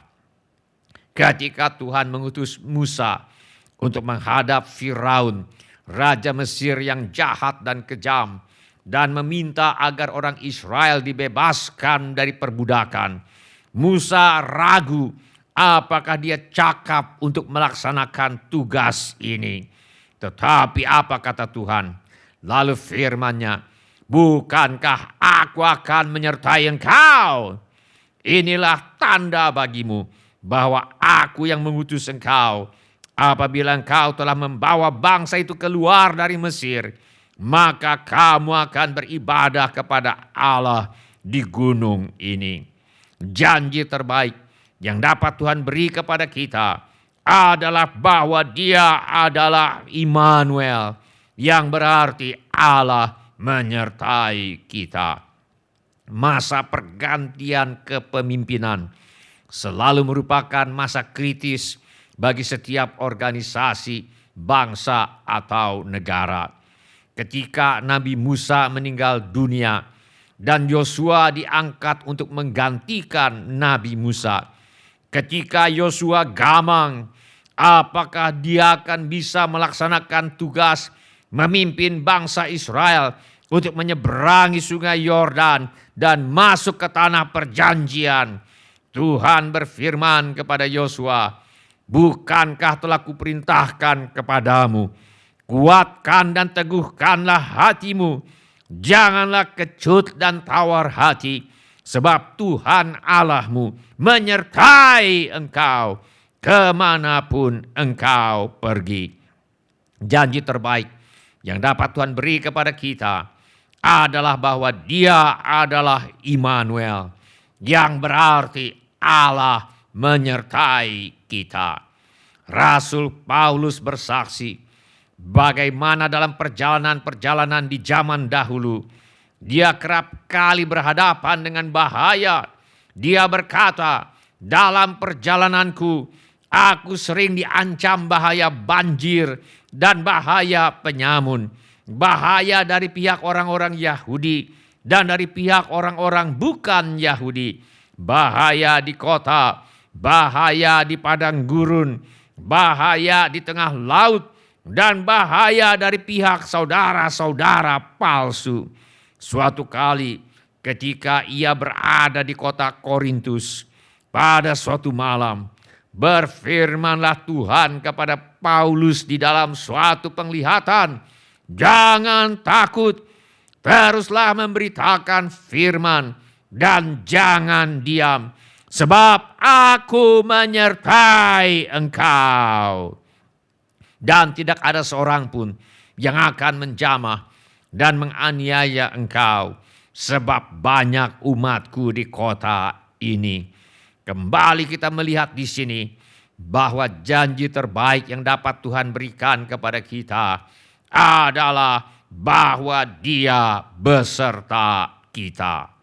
S3: Ketika Tuhan mengutus Musa untuk menghadap Firaun, raja Mesir yang jahat dan kejam, dan meminta agar orang Israel dibebaskan dari perbudakan, Musa ragu apakah dia cakap untuk melaksanakan tugas ini. Tetapi apa kata Tuhan? Lalu firman-Nya, bukankah aku akan menyertai engkau? Inilah tanda bagimu bahwa aku yang mengutus engkau. Apabila engkau telah membawa bangsa itu keluar dari Mesir, maka kamu akan beribadah kepada Allah di gunung ini. Janji terbaik yang dapat Tuhan beri kepada kita adalah bahwa Dia adalah Immanuel, yang berarti Allah menyertai kita. Masa pergantian kepemimpinan selalu merupakan masa kritis bagi setiap organisasi, bangsa, atau negara. Ketika Nabi Musa meninggal dunia dan Yosua diangkat untuk menggantikan Nabi Musa, ketika Yosua gamang, apakah dia akan bisa melaksanakan tugas memimpin bangsa Israel untuk menyeberangi sungai Yordan dan masuk ke tanah perjanjian? Tuhan berfirman kepada Yosua, bukankah telah kuperintahkan kepadamu, kuatkan dan teguhkanlah hatimu, janganlah kecut dan tawar hati, sebab Tuhan Allahmu menyertai engkau kemanapun engkau pergi. Janji terbaik yang dapat Tuhan beri kepada kita adalah bahwa Dia adalah Immanuel, yang berarti Allah menyertai kita. Rasul Paulus bersaksi bagaimana dalam perjalanan-perjalanan di zaman dahulu Dia kerap kali berhadapan dengan bahaya. Dia berkata, dalam perjalananku, aku sering diancam bahaya banjir dan bahaya penyamun. Bahaya dari pihak orang-orang Yahudi dan dari pihak orang-orang bukan Yahudi. Bahaya di kota, bahaya di padang gurun, bahaya di tengah laut, dan bahaya dari pihak saudara-saudara palsu. Suatu kali ketika ia berada di kota Korintus, pada suatu malam, berfirmanlah Tuhan kepada Paulus di dalam suatu penglihatan, "Jangan takut, teruslah memberitakan firman dan jangan diam, sebab aku menyertai engkau. Dan tidak ada seorang pun yang akan menjamah dan menganiaya engkau, sebab banyak umatku di kota ini." Kembali kita melihat di sini bahwa janji terbaik yang dapat Tuhan berikan kepada kita adalah bahwa Dia beserta kita.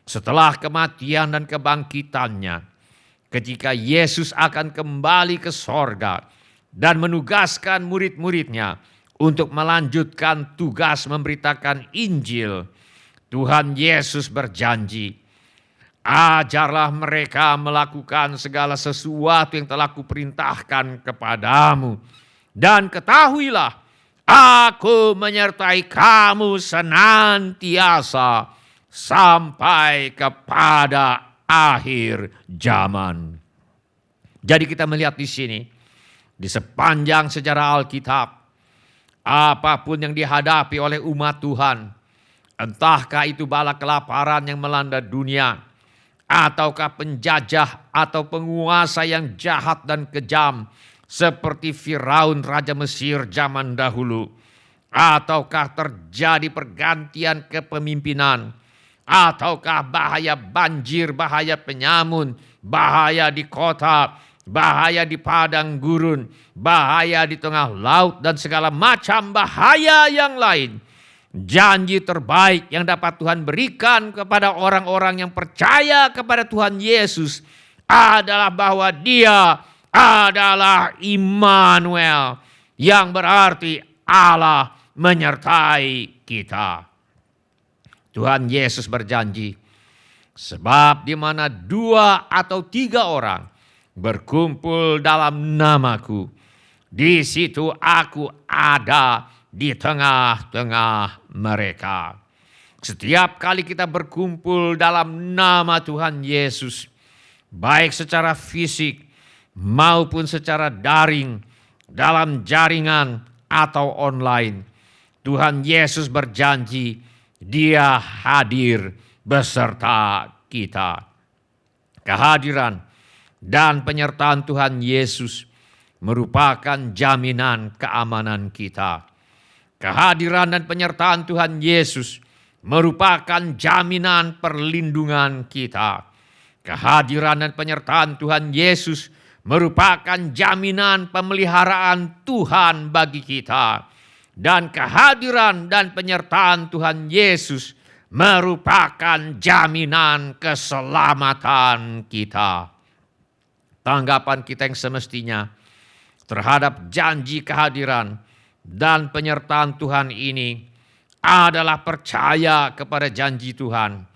S3: Setelah kematian dan kebangkitannya, ketika Yesus akan kembali ke sorga dan menugaskan murid-muridnya untuk melanjutkan tugas memberitakan Injil, Tuhan Yesus berjanji, "Ajarlah mereka melakukan segala sesuatu yang telah kuperintahkan kepadamu. Dan ketahuilah, aku menyertai kamu senantiasa sampai kepada akhir zaman." Jadi kita melihat di sini, di sepanjang sejarah Alkitab, apapun yang dihadapi oleh umat Tuhan, entahkah itu bala kelaparan yang melanda dunia, ataukah penjajah atau penguasa yang jahat dan kejam seperti Firaun Raja Mesir zaman dahulu, ataukah terjadi pergantian kepemimpinan, ataukah bahaya banjir, bahaya penyamun, bahaya di kota, bahaya di padang gurun, bahaya di tengah laut, dan segala macam bahaya yang lain. Janji terbaik yang dapat Tuhan berikan kepada orang-orang yang percaya kepada Tuhan Yesus adalah bahwa Dia adalah Immanuel, yang berarti Allah menyertai kita. Tuhan Yesus berjanji, "Sebab di mana 2 atau 3 orang berkumpul dalam namaku, di situ aku ada di tengah-tengah mereka." Setiap kali kita berkumpul dalam nama Tuhan Yesus, baik secara fisik maupun secara daring, dalam jaringan atau online, Tuhan Yesus berjanji Dia hadir beserta kita. Kehadiran dan penyertaan Tuhan Yesus merupakan jaminan keamanan kita. Kehadiran dan penyertaan Tuhan Yesus merupakan jaminan perlindungan kita. Kehadiran dan penyertaan Tuhan Yesus merupakan jaminan pemeliharaan Tuhan bagi kita. Dan kehadiran dan penyertaan Tuhan Yesus merupakan jaminan keselamatan kita. Tanggapan kita yang semestinya terhadap janji kehadiran dan penyertaan Tuhan ini adalah percaya kepada janji Tuhan,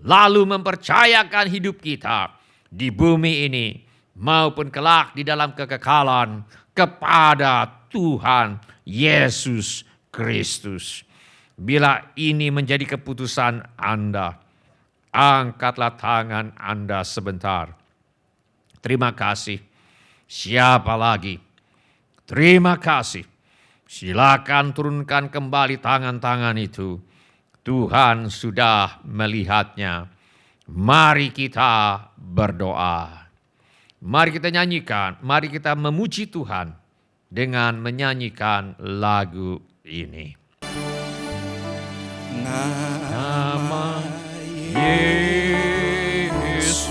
S3: lalu mempercayakan hidup kita di bumi ini maupun kelak di dalam kekekalan kepada Tuhan Yesus Kristus. Bila ini menjadi keputusan Anda, angkatlah tangan Anda sebentar. Terima kasih. Siapa lagi? Terima kasih. Silakan turunkan kembali tangan-tangan itu. Tuhan sudah melihatnya. Mari kita berdoa. Mari kita nyanyikan, mari kita memuji Tuhan dengan menyanyikan lagu ini. Nama Yesus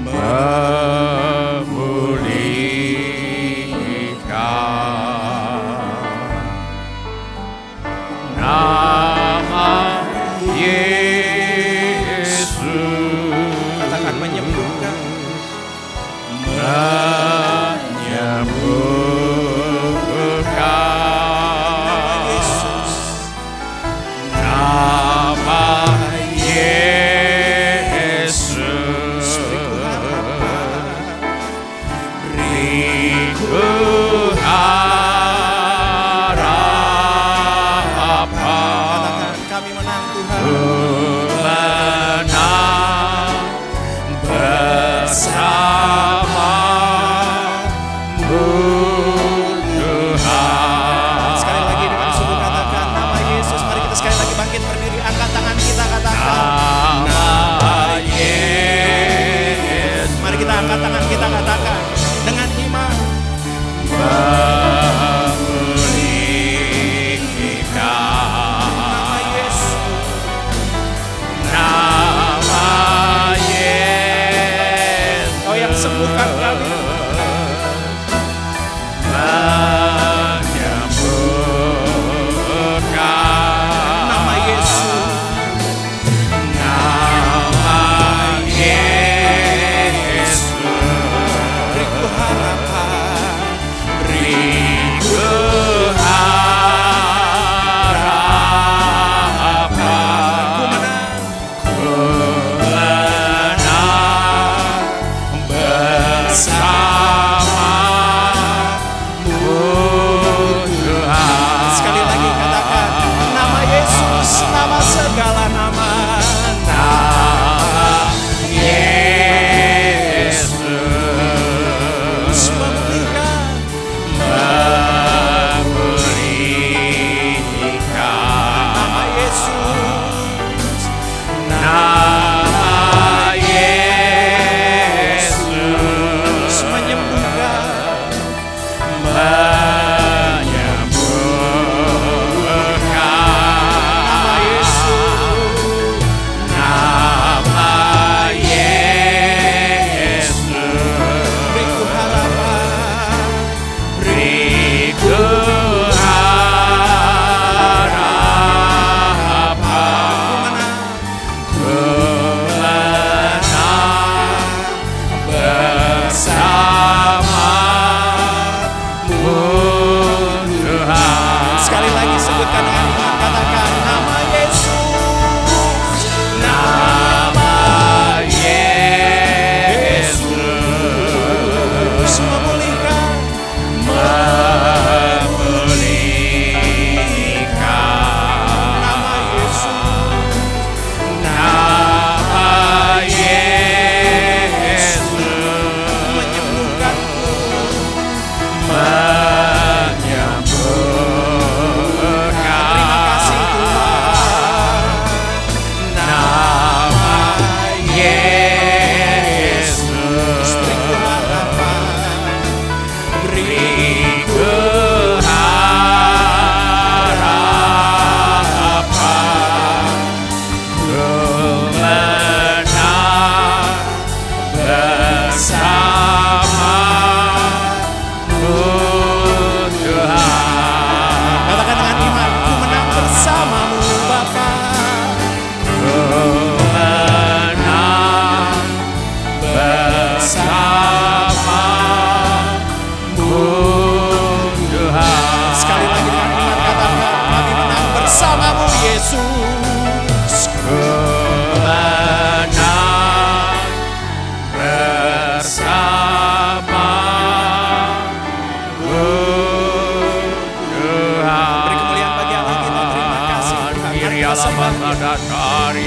S3: memulihkan,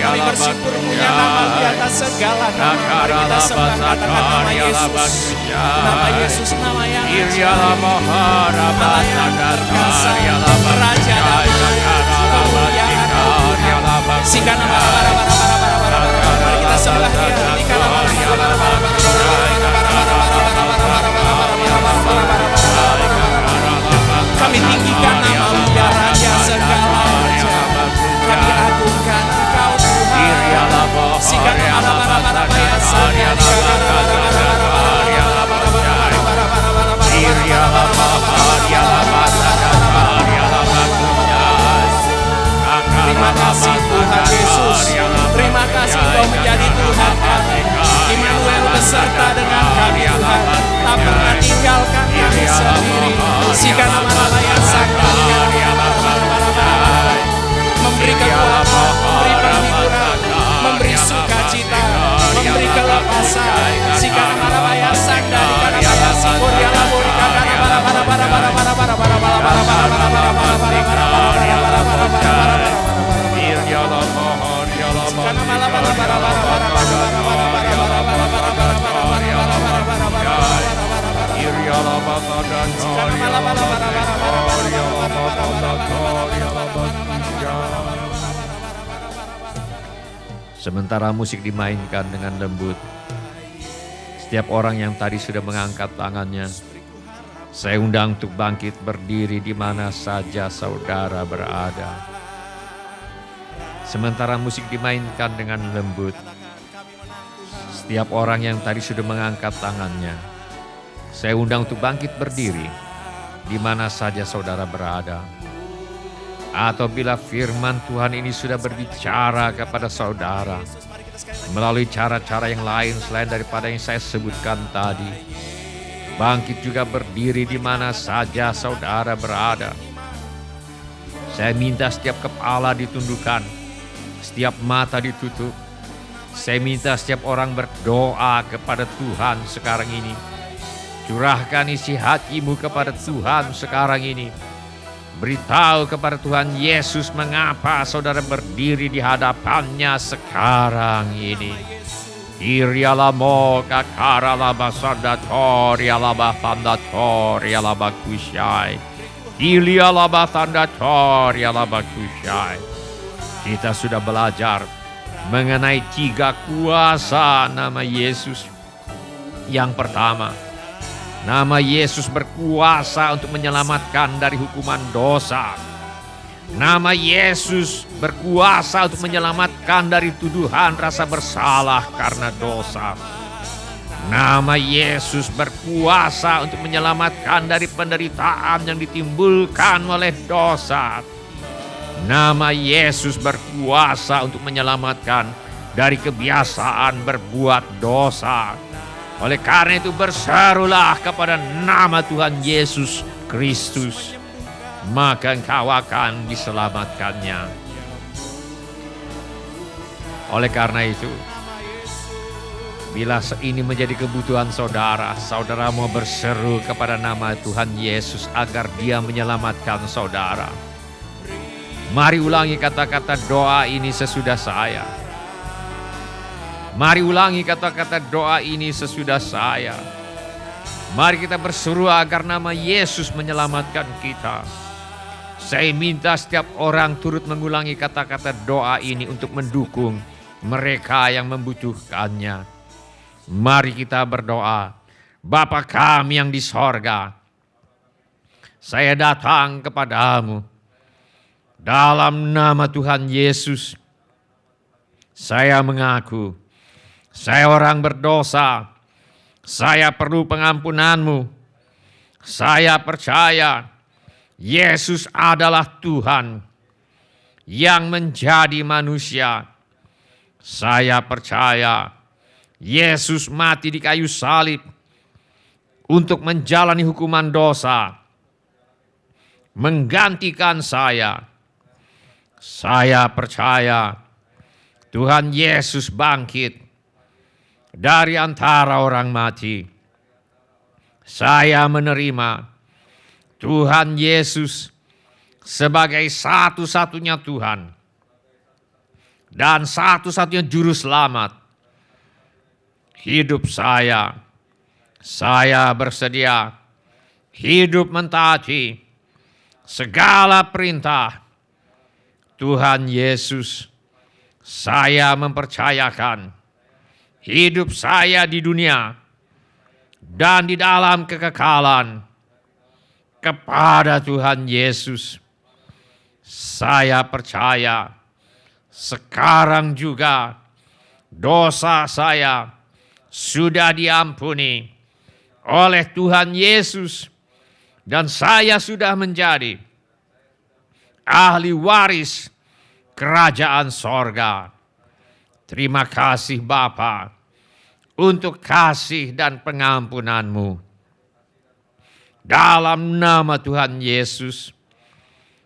S4: Kami bersyukur punya nama di atas segala nama. Mari kita sembah, katakan nama Yesus. Nama Yesus, nama yang ajaib, nama yang perkasa, Raja Daud, kemuliaan Tuhan. Sehingga nama mari kita sembah Dia. Kami tinggikan nama-Mu ya Raja segala raja. Kami agungkan Engkau Tuhan. Sehingga terima kasih Tuhan Yesus. Terima kasih Engkau menjadi Tuhan kami.
S3: Sementara musik dimainkan dengan lembut, setiap orang yang tadi sudah mengangkat tangannya, saya undang untuk bangkit berdiri di mana saja saudara berada. Sementara musik dimainkan dengan lembut, setiap orang yang tadi sudah mengangkat tangannya, saya undang untuk bangkit berdiri di mana saja saudara berada. Atau bila firman Tuhan ini sudah berbicara kepada saudara melalui cara-cara yang lain selain daripada yang saya sebutkan tadi, bangkit juga berdiri di mana saja saudara berada. Saya minta setiap kepala ditundukkan, setiap mata ditutup. Saya minta setiap orang berdoa kepada Tuhan sekarang ini. Curahkan isi hatimu kepada Tuhan sekarang ini. Beritahu kepada Tuhan Yesus mengapa saudara berdiri di hadapannya sekarang ini. Irialamo kakaralaba sandatori alaba fandatori alaba kusyai. Ilialaba sandatori alaba kusyai. Kita sudah belajar mengenai 3 kuasa nama Yesus. Yang pertama, nama Yesus berkuasa untuk menyelamatkan dari hukuman dosa. Nama Yesus berkuasa untuk menyelamatkan dari tuduhan rasa bersalah karena dosa. Nama Yesus berkuasa untuk menyelamatkan dari penderitaan yang ditimbulkan oleh dosa. Nama Yesus berkuasa untuk menyelamatkan dari kebiasaan berbuat dosa. Oleh karena itu berserulah kepada nama Tuhan Yesus Kristus, maka engkau akan diselamatkannya. Oleh karena itu, bila ini menjadi kebutuhan saudara, saudara mau berseru kepada nama Tuhan Yesus agar Dia menyelamatkan saudara. Mari ulangi kata-kata doa ini sesudah saya. Mari ulangi kata-kata doa ini sesudah saya. Mari kita berseru agar nama Yesus menyelamatkan kita. Saya minta setiap orang turut mengulangi kata-kata doa ini untuk mendukung mereka yang membutuhkannya. Mari kita berdoa. Bapa kami yang di sorga, saya datang kepadamu. Dalam nama Tuhan Yesus, saya mengaku, saya orang berdosa, saya perlu pengampunan-Mu. Saya percaya Yesus adalah Tuhan yang menjadi manusia. Saya percaya Yesus mati di kayu salib untuk menjalani hukuman dosa, menggantikan saya. Saya percaya Tuhan Yesus bangkit dari antara orang mati. Saya menerima Tuhan Yesus sebagai satu-satunya Tuhan dan satu-satunya juru selamat hidup saya. Saya bersedia hidup mentaati segala perintah Tuhan Yesus. Saya mempercayakan hidup saya di dunia dan di dalam kekekalan kepada Tuhan Yesus. Saya percaya sekarang juga dosa saya sudah diampuni oleh Tuhan Yesus dan saya sudah menjadi ahli waris kerajaan sorga. Terima kasih Bapa untuk kasih dan pengampunan-Mu. Dalam nama Tuhan Yesus,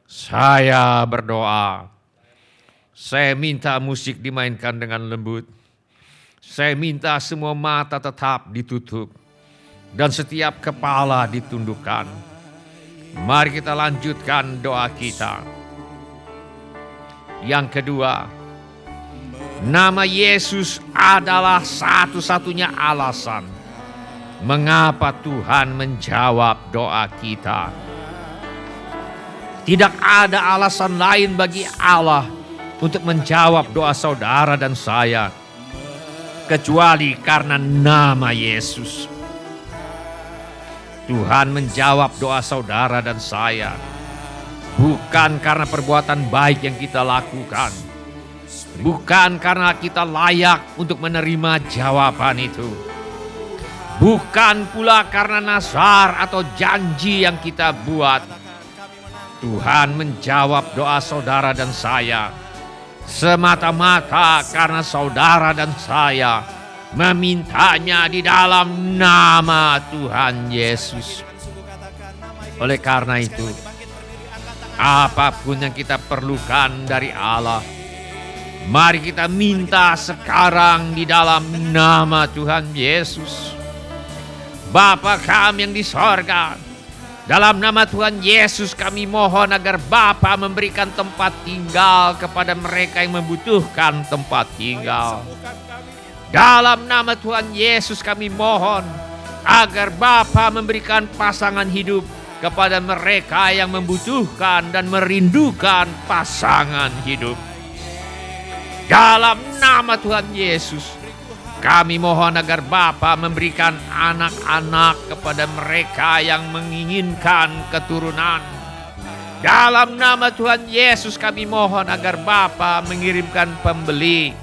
S3: saya berdoa. Saya minta musik dimainkan dengan lembut. Saya minta semua mata tetap ditutup dan setiap kepala ditundukkan. Mari kita lanjutkan doa kita. Yang kedua, nama Yesus adalah satu-satunya alasan mengapa Tuhan menjawab doa kita. Tidak ada alasan lain bagi Allah untuk menjawab doa saudara dan saya, kecuali karena nama Yesus. Tuhan menjawab doa saudara dan saya, bukan karena perbuatan baik yang kita lakukan, bukan karena kita layak untuk menerima jawaban itu, bukan pula karena nazar atau janji yang kita buat. Tuhan menjawab doa saudara dan saya semata-mata karena saudara dan saya memintanya di dalam nama Tuhan Yesus. Oleh karena itu, apapun yang kita perlukan dari Allah, mari kita minta sekarang di dalam nama Tuhan Yesus. Bapa kami yang di sorga, dalam nama Tuhan Yesus kami mohon agar Bapa memberikan tempat tinggal kepada mereka yang membutuhkan tempat tinggal. Dalam nama Tuhan Yesus kami mohon agar Bapa memberikan pasangan hidup kepada mereka yang membutuhkan dan merindukan pasangan hidup. Dalam nama Tuhan Yesus kami mohon agar Bapa memberikan anak-anak kepada mereka yang menginginkan keturunan. Dalam nama Tuhan Yesus kami mohon agar Bapa mengirimkan pembeli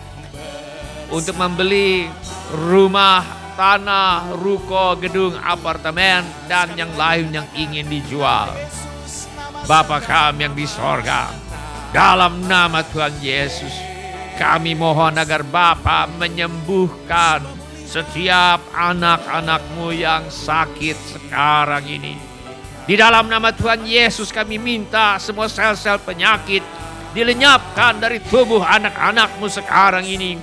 S3: untuk membeli rumah, tanah, ruko, gedung, apartemen, dan yang lain yang ingin dijual. Bapa kami yang di sorga, dalam nama Tuhan Yesus kami mohon agar Bapa menyembuhkan setiap anak-anak-Mu yang sakit sekarang ini. Di dalam nama Tuhan Yesus kami minta semua sel-sel penyakit dilenyapkan dari tubuh anak-anak-Mu sekarang ini.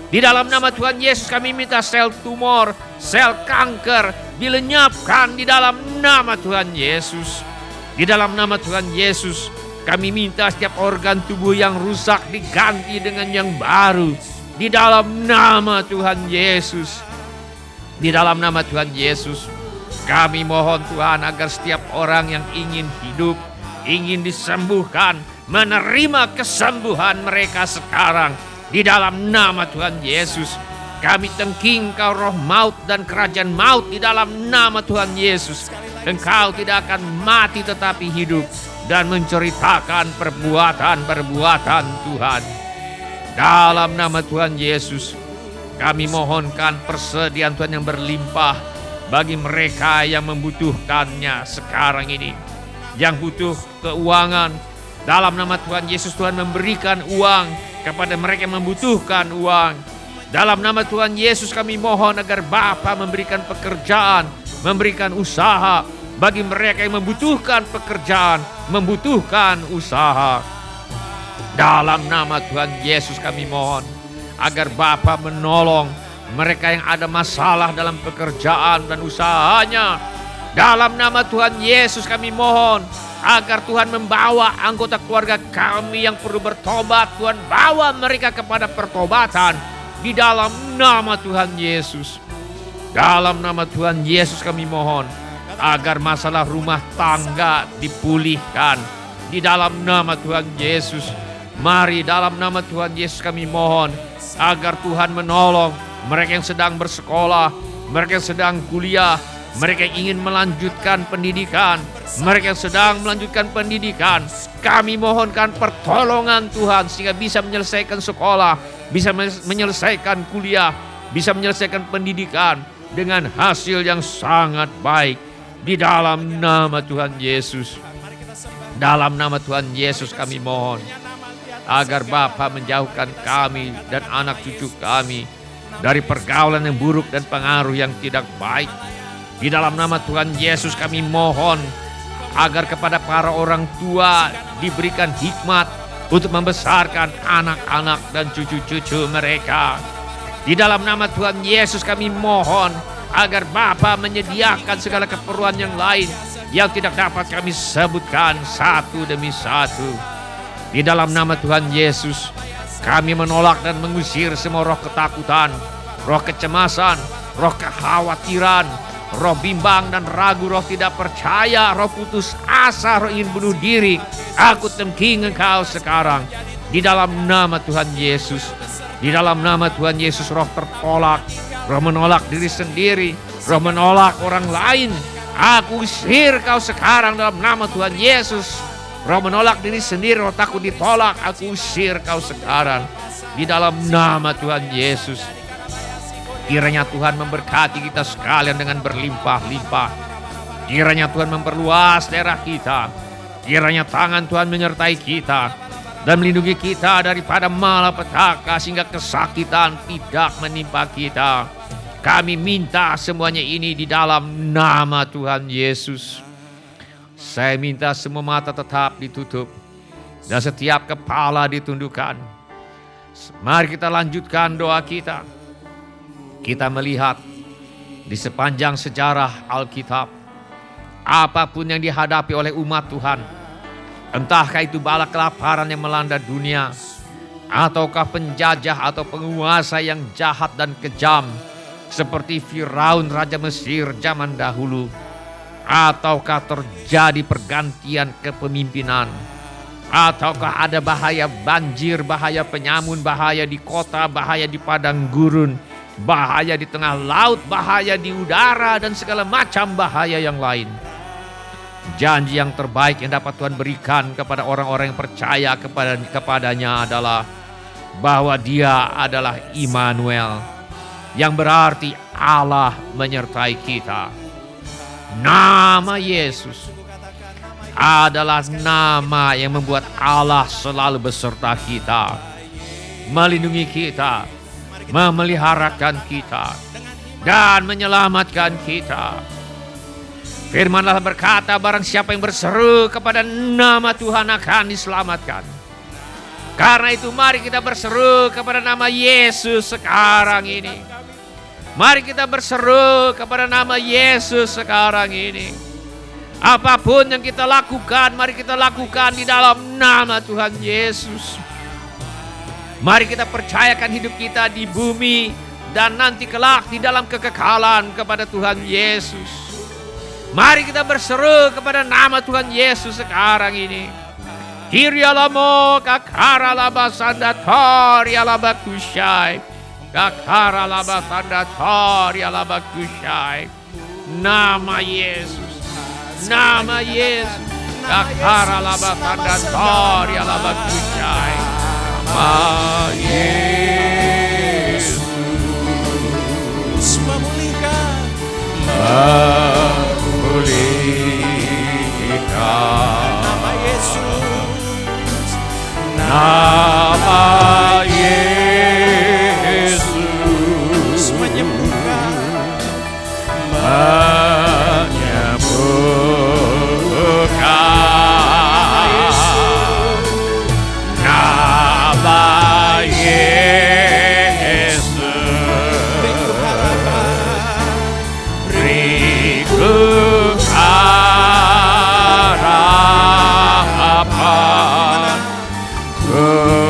S3: Di dalam nama Tuhan Yesus kami minta sel tumor, sel kanker dilenyapkan di dalam nama Tuhan Yesus. Di dalam nama Tuhan Yesus kami minta setiap organ tubuh yang rusak diganti dengan yang baru. Di dalam nama Tuhan Yesus. Di dalam nama Tuhan Yesus kami mohon Tuhan agar setiap orang yang ingin hidup, ingin disembuhkan, menerima kesembuhan mereka sekarang. Di dalam nama Tuhan Yesus kami tengking-Kau roh maut dan kerajaan maut di dalam nama Tuhan Yesus. Engkau tidak akan mati tetapi hidup dan menceritakan perbuatan-perbuatan Tuhan. Dalam nama Tuhan Yesus kami mohonkan persediaan Tuhan yang berlimpah bagi mereka yang membutuhkannya sekarang ini. Yang butuh keuangan, dalam nama Tuhan Yesus Tuhan memberikan uang kepada mereka yang membutuhkan uang. Dalam nama Tuhan Yesus kami mohon agar Bapa memberikan pekerjaan, memberikan usaha bagi mereka yang membutuhkan pekerjaan, membutuhkan usaha. Dalam nama Tuhan Yesus kami mohon agar Bapa menolong mereka yang ada masalah dalam pekerjaan dan usahanya. Dalam nama Tuhan Yesus kami mohon agar Tuhan membawa anggota keluarga kami yang perlu bertobat. Tuhan bawa mereka kepada pertobatan di dalam nama Tuhan Yesus. Dalam nama Tuhan Yesus kami mohon agar masalah rumah tangga dipulihkan di dalam nama Tuhan Yesus. Mari dalam nama Tuhan Yesus kami mohon agar Tuhan menolong mereka yang sedang bersekolah, mereka yang sedang kuliah, mereka yang ingin melanjutkan pendidikan, mereka yang sedang melanjutkan pendidikan. Kami mohonkan pertolongan Tuhan sehingga bisa menyelesaikan sekolah, bisa menyelesaikan kuliah, bisa menyelesaikan pendidikan dengan hasil yang sangat baik. Di dalam nama Tuhan Yesus. Dalam nama Tuhan Yesus kami mohon agar Bapa menjauhkan kami dan anak cucu kami dari pergaulan yang buruk dan pengaruh yang tidak baik. Di dalam nama Tuhan Yesus kami mohon agar kepada para orang tua diberikan hikmat untuk membesarkan anak-anak dan cucu-cucu mereka. Di dalam nama Tuhan Yesus kami mohon agar Bapa menyediakan segala keperluan yang lain yang tidak dapat kami sebutkan satu demi satu. Di dalam nama Tuhan Yesus kami menolak dan mengusir semua roh ketakutan, roh kecemasan, roh kekhawatiran, roh bimbang dan ragu, roh tidak percaya, roh putus asa, roh ingin bunuh diri. Aku tengking engkau sekarang di dalam nama Tuhan Yesus. Di dalam nama Tuhan Yesus, roh tertolak, roh menolak diri sendiri, roh menolak orang lain. Aku usir kau sekarang dalam nama Tuhan Yesus. Roh menolak diri sendiri, roh takut ditolak, aku usir kau sekarang di dalam nama Tuhan Yesus. Kiranya Tuhan memberkati kita sekalian dengan berlimpah-limpah. Kiranya Tuhan memperluas daerah kita. Kiranya tangan Tuhan menyertai kita dan melindungi kita daripada malapetaka sehingga kesakitan tidak menimpa kita. Kami minta semuanya ini di dalam nama Tuhan Yesus. Saya minta semua mata tetap ditutup dan setiap kepala ditundukkan. Mari kita lanjutkan doa kita. Kita melihat di sepanjang sejarah Alkitab, apapun yang dihadapi oleh umat Tuhan, entahkah itu bala kelaparan yang melanda dunia, ataukah penjajah atau penguasa yang jahat dan kejam seperti Firaun Raja Mesir zaman dahulu, ataukah terjadi pergantian kepemimpinan, ataukah ada bahaya banjir, bahaya penyamun, bahaya di kota, bahaya di padang gurun, bahaya di tengah laut, bahaya di udara, dan segala macam bahaya yang lain. Janji yang terbaik yang dapat Tuhan berikan kepada orang-orang yang percaya kepadanya adalah bahwa Dia adalah Immanuel, yang berarti Allah menyertai kita. Nama Yesus adalah nama yang membuat Allah selalu beserta kita, melindungi kita, memeliharakan kita, dan menyelamatkan kita. Firman Allah berkata, barang siapa yang berseru kepada nama Tuhan akan diselamatkan. Karena itu mari kita berseru kepada nama Yesus sekarang ini. Mari kita berseru kepada nama Yesus sekarang ini. Apapun yang kita lakukan, mari kita lakukan di dalam nama Tuhan Yesus. Mari kita percayakan hidup kita di bumi dan nanti kelak di dalam kekekalan kepada Tuhan Yesus. Mari kita berseru kepada nama Tuhan Yesus sekarang ini. Kirialamo kakaralaba sandatori alaba kusyai. Kakara laba tanda tori alaba kusyai. Nama Yesus, nama Yesus. Kakara laba tanda tori alaba kusyai. Nama Yesus
S4: memulihkan,
S3: memulihkan.
S4: nama Yesus,
S3: Nama Yesus
S4: menyembuhkan,
S3: nama Yesus, beriku harapan, ku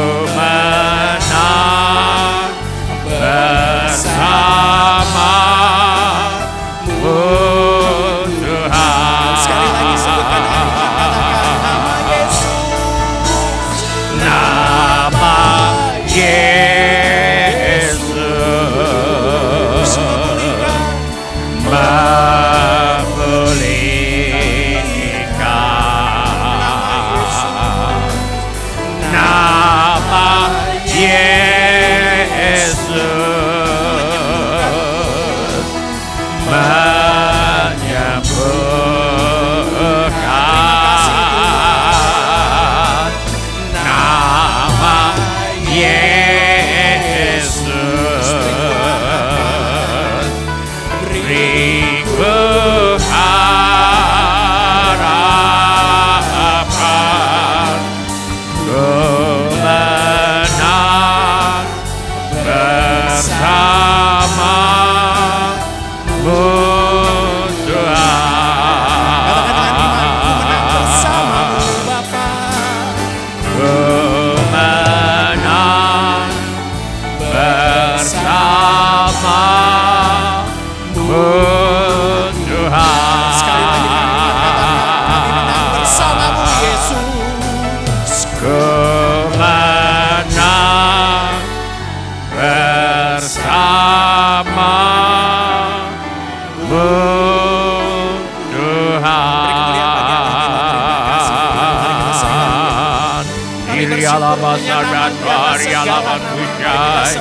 S3: Irialama sadakarialama kujai.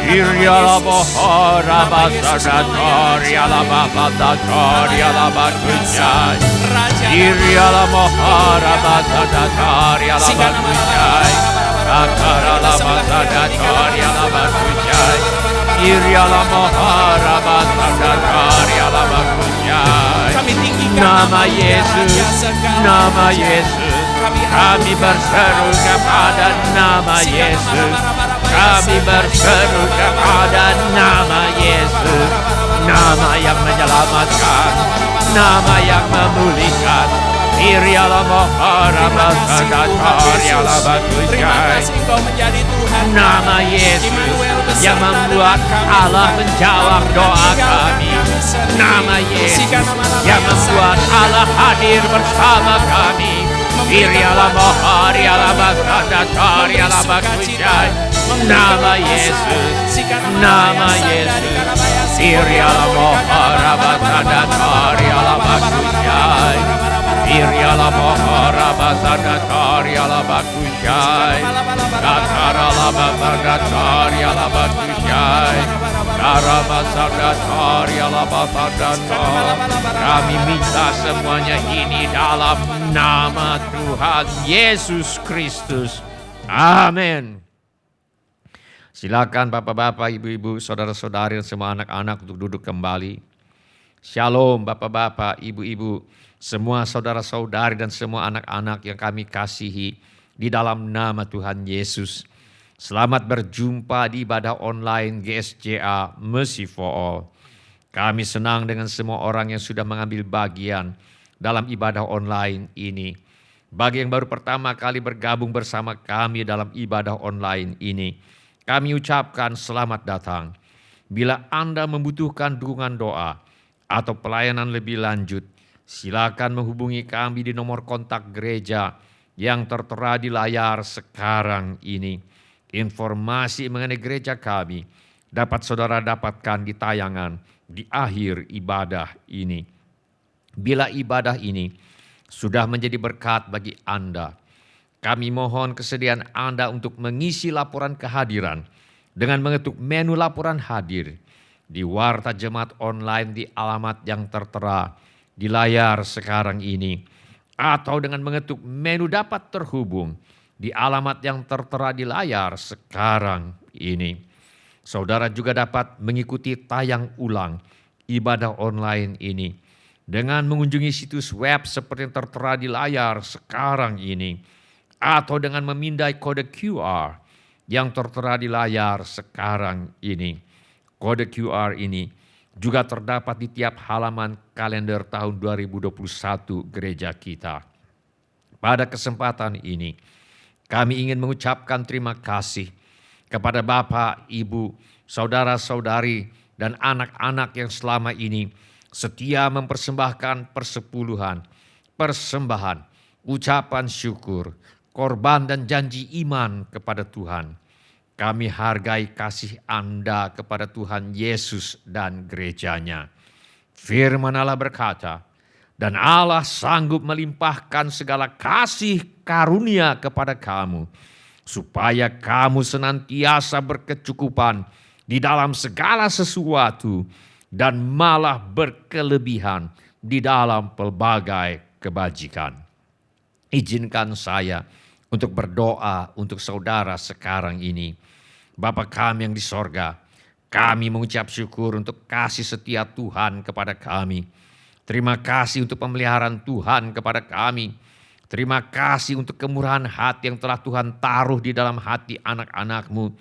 S3: Irialama horama sadakarialama sadakarialama kujai. Irialama horama sadakarialama kujai. Akaralama sadakarialama kujai. Irialama horama sadakarialama kujai.
S4: Kami tinggikan
S3: Nama Yesus, nama Yesus. Kami berseru kepada nama Yesus. Kami berseru kepada nama Yesus. Nama yang menyelamatkan, nama yang memulihkan. Irialama harama sadakarialama kujai. Nama Yesus yang membuat Allah menjawab doa kami. Nama Yesus yang membuat Allah hadir bersama kami. Irialama harialama sadakarialama kujai. Nama Yesus, nama Yesus. Irialama harama sadakarialama kujai. Irialama harama sadakarialama kujai. Kakaralama sadakarialama kujai. Karama sadakarialama sadakar. Kami minta semuanya ini dalam nama Tuhan Yesus Kristus. Amin. Silakan bapak-bapak, ibu-ibu, saudara-saudari, dan semua anak-anak untuk duduk kembali. Shalom bapak-bapak, ibu-ibu, semua saudara-saudari dan semua anak-anak yang kami kasihi di dalam nama Tuhan Yesus. Selamat berjumpa di ibadah online GSJA Mercy for All. Kami senang dengan semua orang yang sudah mengambil bagian dalam ibadah online ini. Bagi yang baru pertama kali bergabung bersama kami dalam ibadah online ini, kami ucapkan selamat datang. Bila Anda membutuhkan dukungan doa atau pelayanan lebih lanjut, silakan menghubungi kami di nomor kontak gereja yang tertera di layar sekarang ini. Informasi mengenai gereja kami dapat saudara dapatkan di tayangan di akhir ibadah ini. Bila ibadah ini sudah menjadi berkat bagi Anda, kami mohon kesediaan Anda untuk mengisi laporan kehadiran dengan mengetuk menu laporan hadir di Warta Jemaat Online di alamat yang tertera di layar sekarang ini, atau dengan mengetuk menu dapat terhubung di alamat yang tertera di layar sekarang ini. Saudara juga dapat mengikuti tayang ulang ibadah online ini dengan mengunjungi situs web seperti yang tertera di layar sekarang ini, atau dengan memindai kode QR yang tertera di layar sekarang ini. Kode QR ini juga terdapat di tiap halaman kalender tahun 2021 gereja kita. Pada kesempatan ini, kami ingin mengucapkan terima kasih kepada Bapak, Ibu, saudara-saudari, dan anak-anak yang selama ini setia mempersembahkan persepuluhan, persembahan, ucapan syukur, korban dan janji iman kepada Tuhan. Kami hargai kasih Anda kepada Tuhan Yesus dan gerejanya. Firman Allah berkata, dan Allah sanggup melimpahkan segala kasih karunia kepada kamu, supaya kamu senantiasa berkecukupan di dalam segala sesuatu dan malah berkelebihan di dalam pelbagai kebajikan. Izinkan saya untuk berdoa untuk saudara sekarang ini. Bapa kami yang di sorga, kami mengucap syukur untuk kasih setia Tuhan kepada kami. Terima kasih untuk pemeliharaan Tuhan kepada kami. Terima kasih untuk kemurahan hati yang telah Tuhan taruh di dalam hati anak-anak-Mu.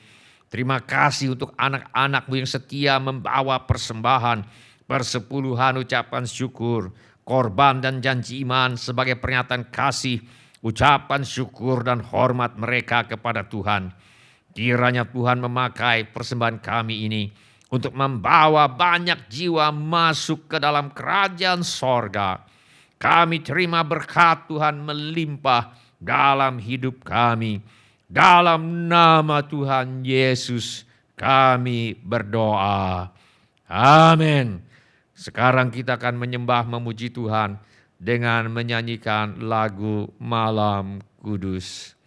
S3: Terima kasih untuk anak-anak-Mu yang setia membawa persembahan, persepuluhan, ucapan syukur, korban dan janji iman sebagai pernyataan kasih, ucapan syukur dan hormat mereka kepada Tuhan. Kiranya Tuhan memakai persembahan kami ini untuk membawa banyak jiwa masuk ke dalam kerajaan sorga. Kami terima berkat Tuhan melimpah dalam hidup kami. Dalam nama Tuhan Yesus kami berdoa. Amin. Sekarang kita akan menyembah memuji Tuhan dengan menyanyikan lagu Malam Kudus.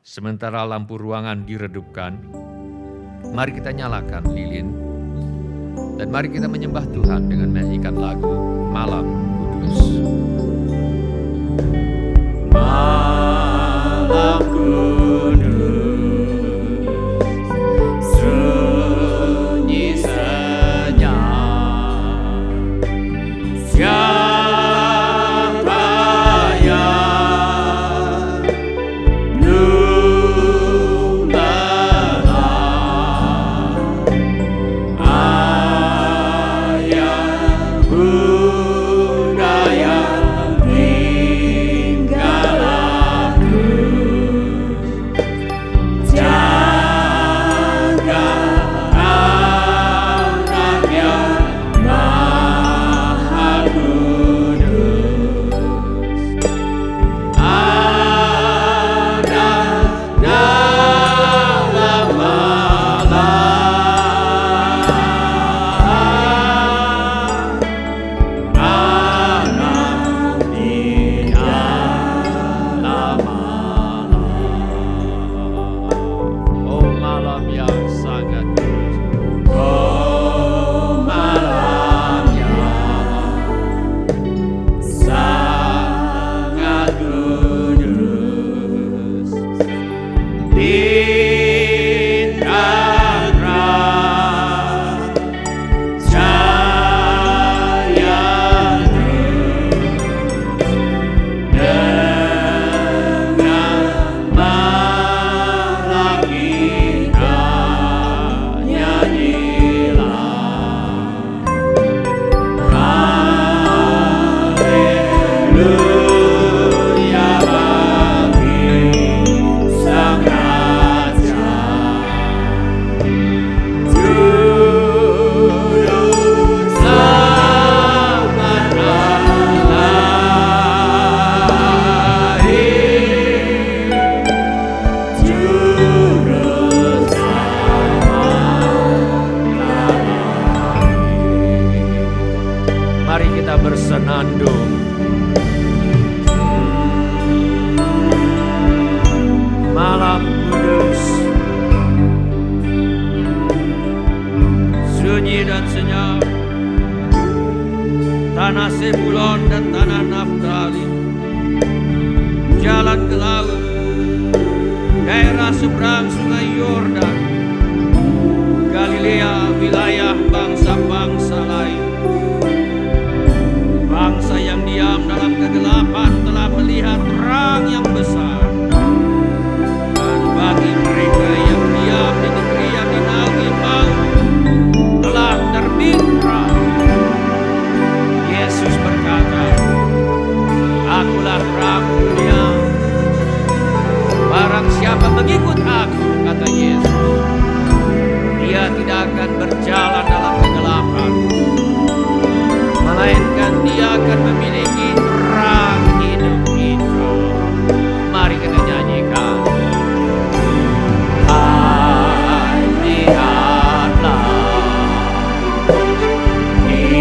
S3: Sementara lampu ruangan diredupkan, mari kita nyalakan lilin dan mari kita menyembah Tuhan dengan menyanyikan lagu Malam Kudus.
S4: Malam kudus, sunyi senyap. Siapa yang belum lelah? Ayah bunda yang tinggal aku, jaga anak yang maha kudus. Ada dalam malam, anak di dalam malam.
S3: Oh malam yang sangat kudus,
S4: Oh malam yang sangat kudus, bintang terang cahaya dengan malaikat nyanyilah. Haleluya bagi Sang Raja. Juru selamat lahir, Juru selamat
S3: mari kita bersenandung. Malam kudus, sunyi dan senyap, tanah Sebulon dan tanah Naftali, jalan ke laut, daerah seberang sungai Yordan, Galilea, wilayah bangsa-bangsa lain. Bangsa yang diam dalam kegelapan telah melihat terang yang besar. Dan bagi mereka yang diam di negeri yang dinaungi maut, telah terbit terang. Yesus berkata, Akulah terang dunia. Barang siapa mengikut aku, kata Yesus, dia tidak akan berjalan dalam kegelapan, melainkan dia akan memiliki terang hidup itu. Mari kita nyanyikan.
S4: lihatlah di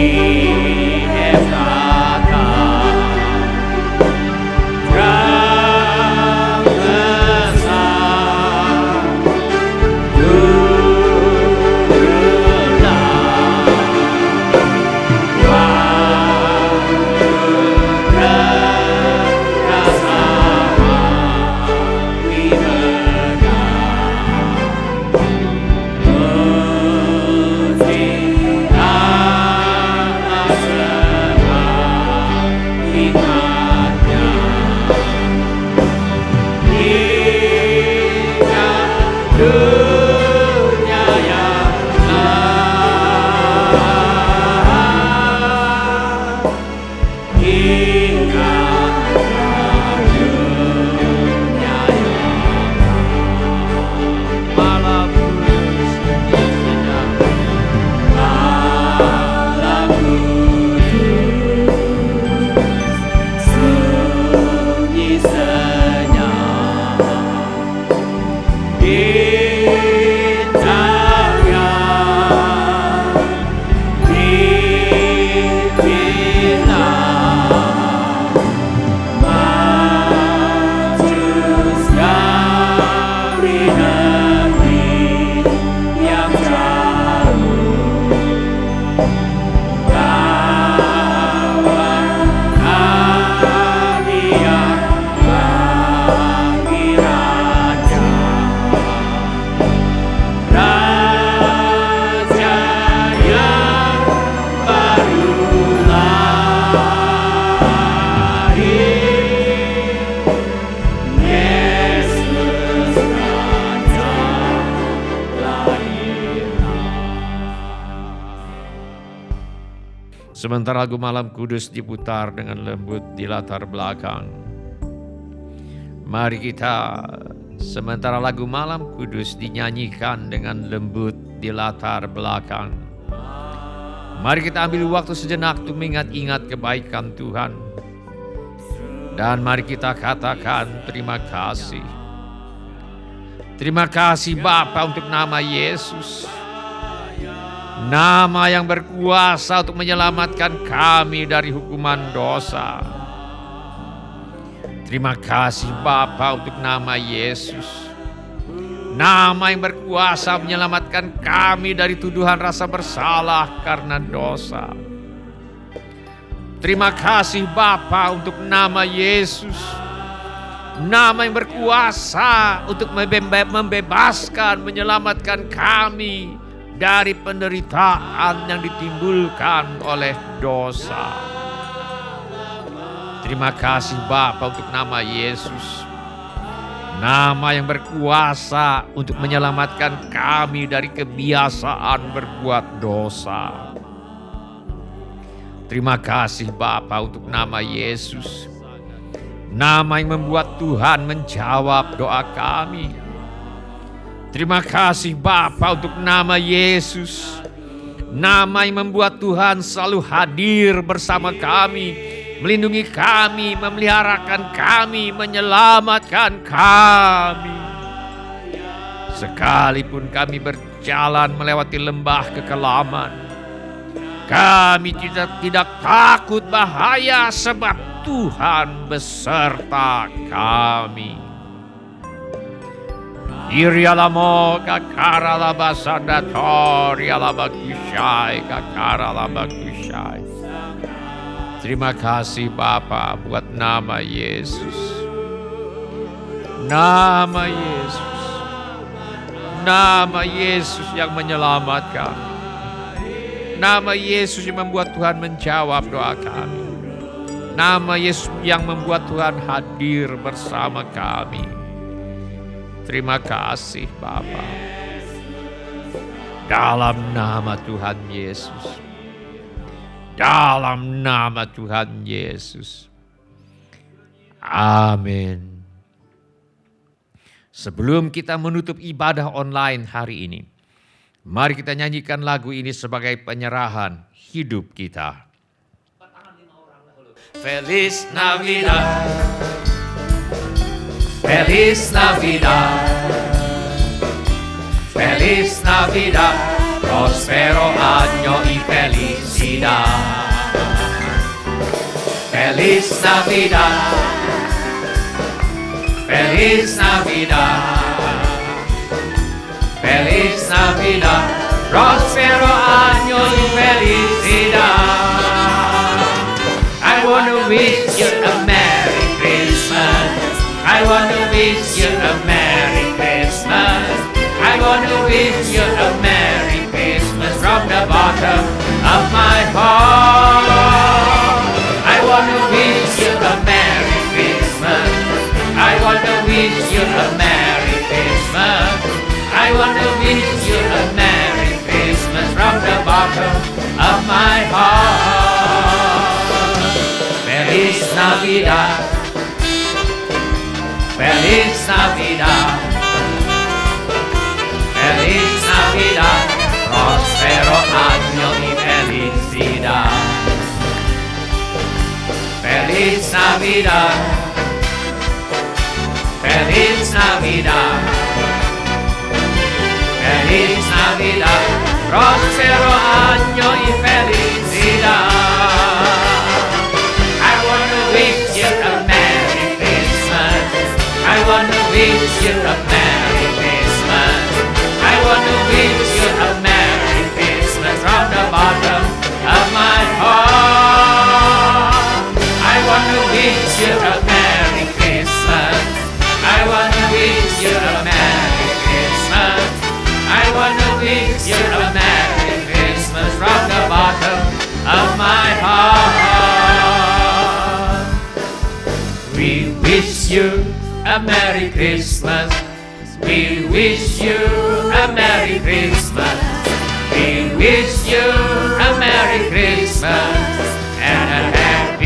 S4: Efrata, terang besar turunlah. Hikmatnya
S3: Sementara lagu Malam Kudus diputar dengan lembut di latar belakang. Mari kita, sementara lagu Malam Kudus dinyanyikan dengan lembut di latar belakang, mari kita ambil waktu sejenak untuk mengingat-ingat kebaikan Tuhan. Dan mari kita katakan terima kasih. Terima kasih Bapa untuk nama Yesus. Nama yang berkuasa untuk menyelamatkan kami dari hukuman dosa. Terima kasih Bapa untuk nama Yesus. Nama yang berkuasa menyelamatkan kami dari tuduhan rasa bersalah karena dosa. Terima kasih Bapa untuk nama Yesus. Nama yang berkuasa untuk membebaskan, menyelamatkan kami dari penderitaan yang ditimbulkan oleh dosa. Terima kasih Bapa untuk nama Yesus. Nama yang berkuasa untuk menyelamatkan kami dari kebiasaan berbuat dosa. Terima kasih Bapa untuk nama Yesus. Nama yang membuat Tuhan menjawab doa kami. Terima kasih Bapa untuk nama Yesus. Nama yang membuat Tuhan selalu hadir bersama kami, melindungi kami, memeliharakan kami, menyelamatkan kami. Sekalipun kami berjalan melewati lembah kekelaman, kami tidak takut bahaya sebab Tuhan beserta kami. Irialamo kakara labasanda tori alabakushai kakara labakushai. Terima kasih Bapa buat nama Yesus. Nama Yesus. Nama Yesus yang menyelamatkan. Nama Yesus yang membuat Tuhan menjawab doa kami. Nama Yesus yang membuat Tuhan hadir bersama kami. Terima kasih Bapa. Dalam nama Tuhan Yesus. Dalam nama Tuhan Yesus. Amin. Sebelum kita menutup ibadah online hari ini, mari kita nyanyikan lagu ini sebagai penyerahan hidup kita. Feliz Navidad. Feliz Navidad, Feliz Navidad, prospero año y felicidad. Feliz Navidad, Feliz Navidad, Feliz Navidad, prospero año y felicidad. I want to wish you a Merry Christmas. I want to wish you a Merry Christmas. I want to wish you a Merry Christmas from the bottom of my heart. I want to wish you a Merry Christmas. I want to wish you a Merry Christmas. I want to wish you a Merry Christmas from the bottom of my heart. Feliz Navidad. Feliz Navidad, Feliz Navidad, prospero año y felicidad. Feliz Navidad, Feliz Navidad, Feliz Navidad, prospero año y felicidad. I want to wish you a Merry Christmas. I want to wish you a Merry Christmas. I want to wish you a Merry Christmas from the bottom of my heart. I want to wish you a Merry Christmas. I want to wish you a Merry Christmas. I want to wish you a Merry Christmas from the bottom of my heart. We wish you a Merry Christmas. We wish you a Merry Christmas. We wish you a Merry Christmas.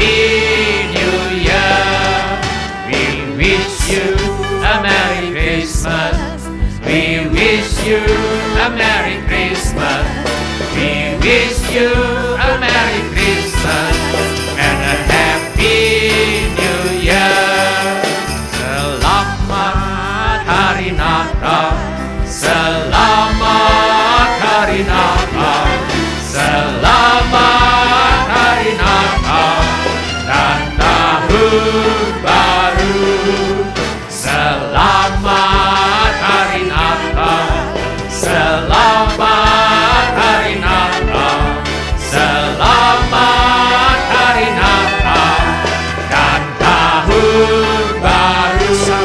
S3: Happy New Year. We wish you a Merry Christmas. We wish you a Merry Christmas. We wish you a Merry Christmas and a Happy New Year. Selamat Hari Natal. Selamat Hari Natal. Selamat Hari Natal dan Tahun Baru. Selamat Hari Natal. Selamat Hari Natal. Selamat Hari Natal dan Tahun Baru.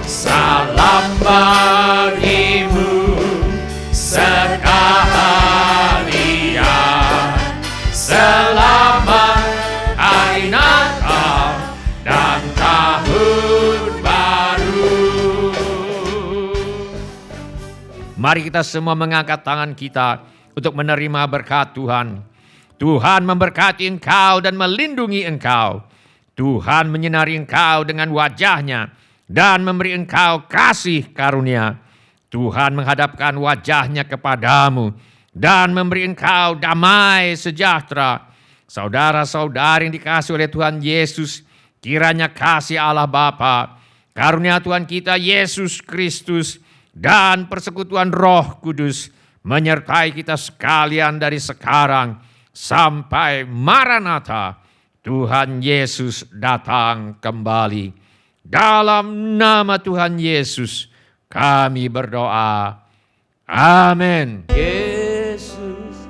S3: Salam bagimu sekalian. Selamat Hari Natal dan Tahun Baru. Mari kita semua mengangkat tangan kita untuk menerima berkat Tuhan. Tuhan memberkati engkau dan melindungi engkau. Tuhan menyinari engkau dengan wajah-Nya dan memberi engkau kasih karunia. Tuhan menghadapkan wajah-Nya kepadamu dan memberi engkau damai sejahtera. Saudara-saudari yang dikasihi oleh Tuhan Yesus, kiranya kasih Allah Bapa, karunia Tuhan kita Yesus Kristus, dan persekutuan Roh Kudus menyertai kita sekalian dari sekarang sampai Maranatha, Tuhan Yesus datang kembali. Dalam nama Tuhan Yesus kami berdoa. Amin. Yesus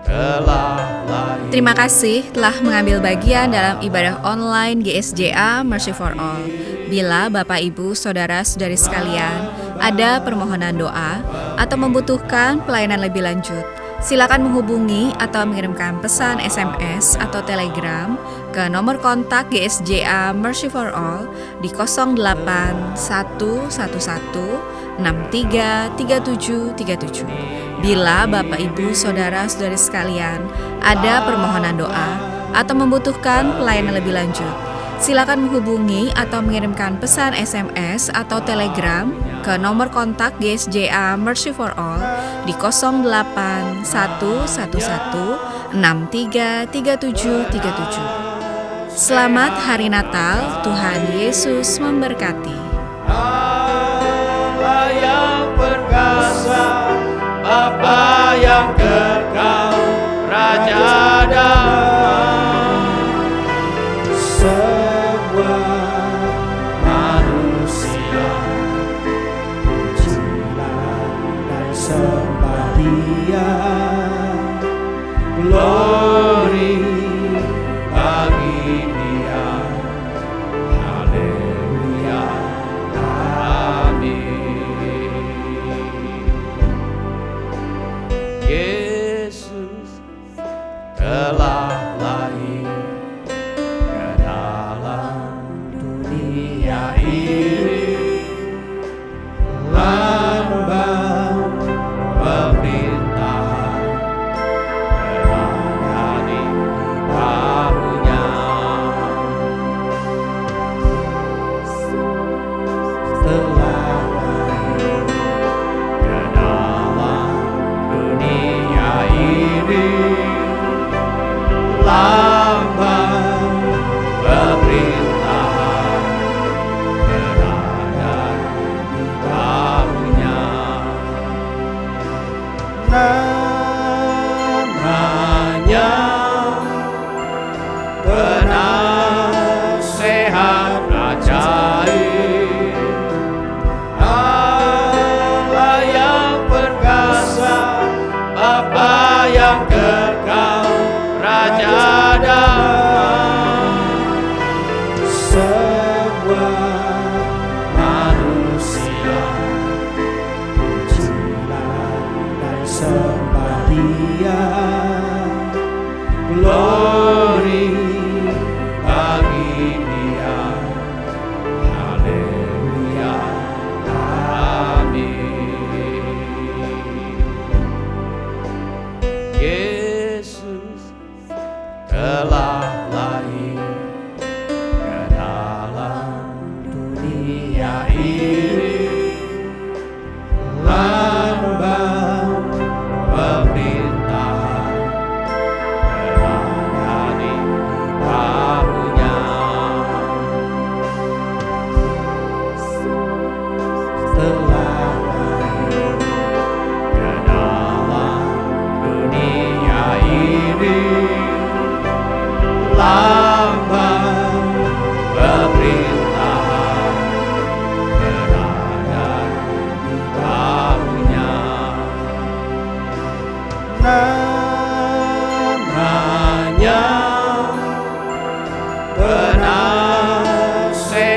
S3: telah lahir.
S2: Terima kasih telah mengambil bagian dalam ibadah online GSJA Mercy for All. Bila Bapak Ibu Saudara-saudari sekalian ada permohonan doa atau membutuhkan pelayanan lebih lanjut, silakan menghubungi atau mengirimkan pesan SMS atau Telegram ke nomor kontak GSJA Mercy for All di 08111633737. Bila Bapak Ibu Saudara-saudari sekalian ada permohonan doa atau membutuhkan pelayanan lebih lanjut, silakan menghubungi atau mengirimkan pesan SMS atau Telegram ke nomor kontak GSJA Mercy for All di 08111633737. Selamat Hari Natal, Tuhan Yesus memberkati.
S3: Allah yang perkasa, Bapa yang kekal, Raja damai. Semua manusia pujilah dan sembah Dia. Glory bagi Dia. Haleluya. Amin. Yesus telah lahir ke dalam dunia ini, lambang pemerintahan berada di bahunya. Telah lahir ke dalam dunia ini, lambang pemerintahan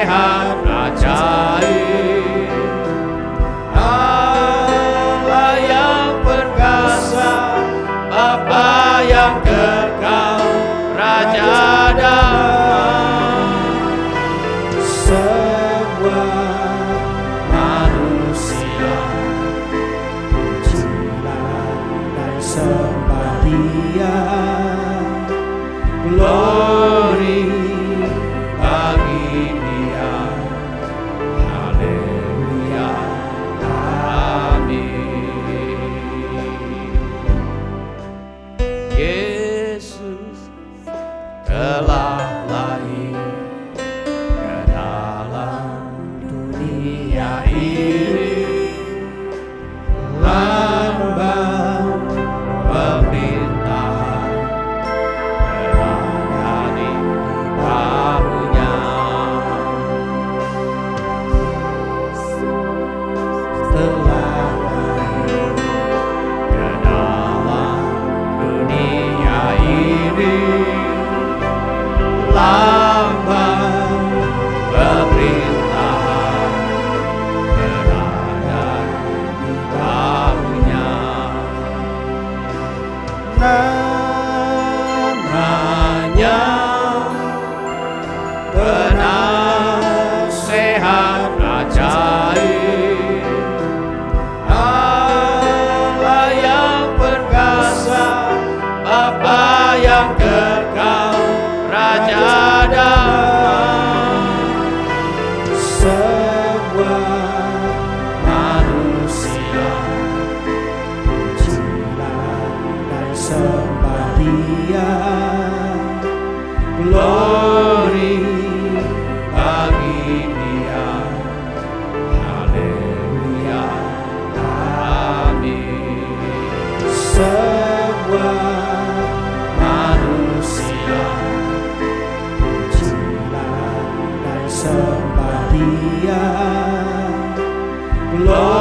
S4: sehat ajaib, Allah yang perkasa, Bapa yang kekal, Raja damai. Semua manusia pujilah dan sembah Dia, glory bagi Dia, haleluya, amin. Yesus telah lahir ke dalam dunia ini, lambang pemerintahan berada di bahunya. Telah lahir ke dalam dunia ini, lambang pemerintahan berada di bahunya. Namanya penasehat ajaib, Allah yang perkasa, Bapa yang kekal, Raja damai. Semua manusia pujilah dan sembah Dia, glory bagi Dia, haleluya, amin. Semua manusia pujilah dan sembah Dia, glory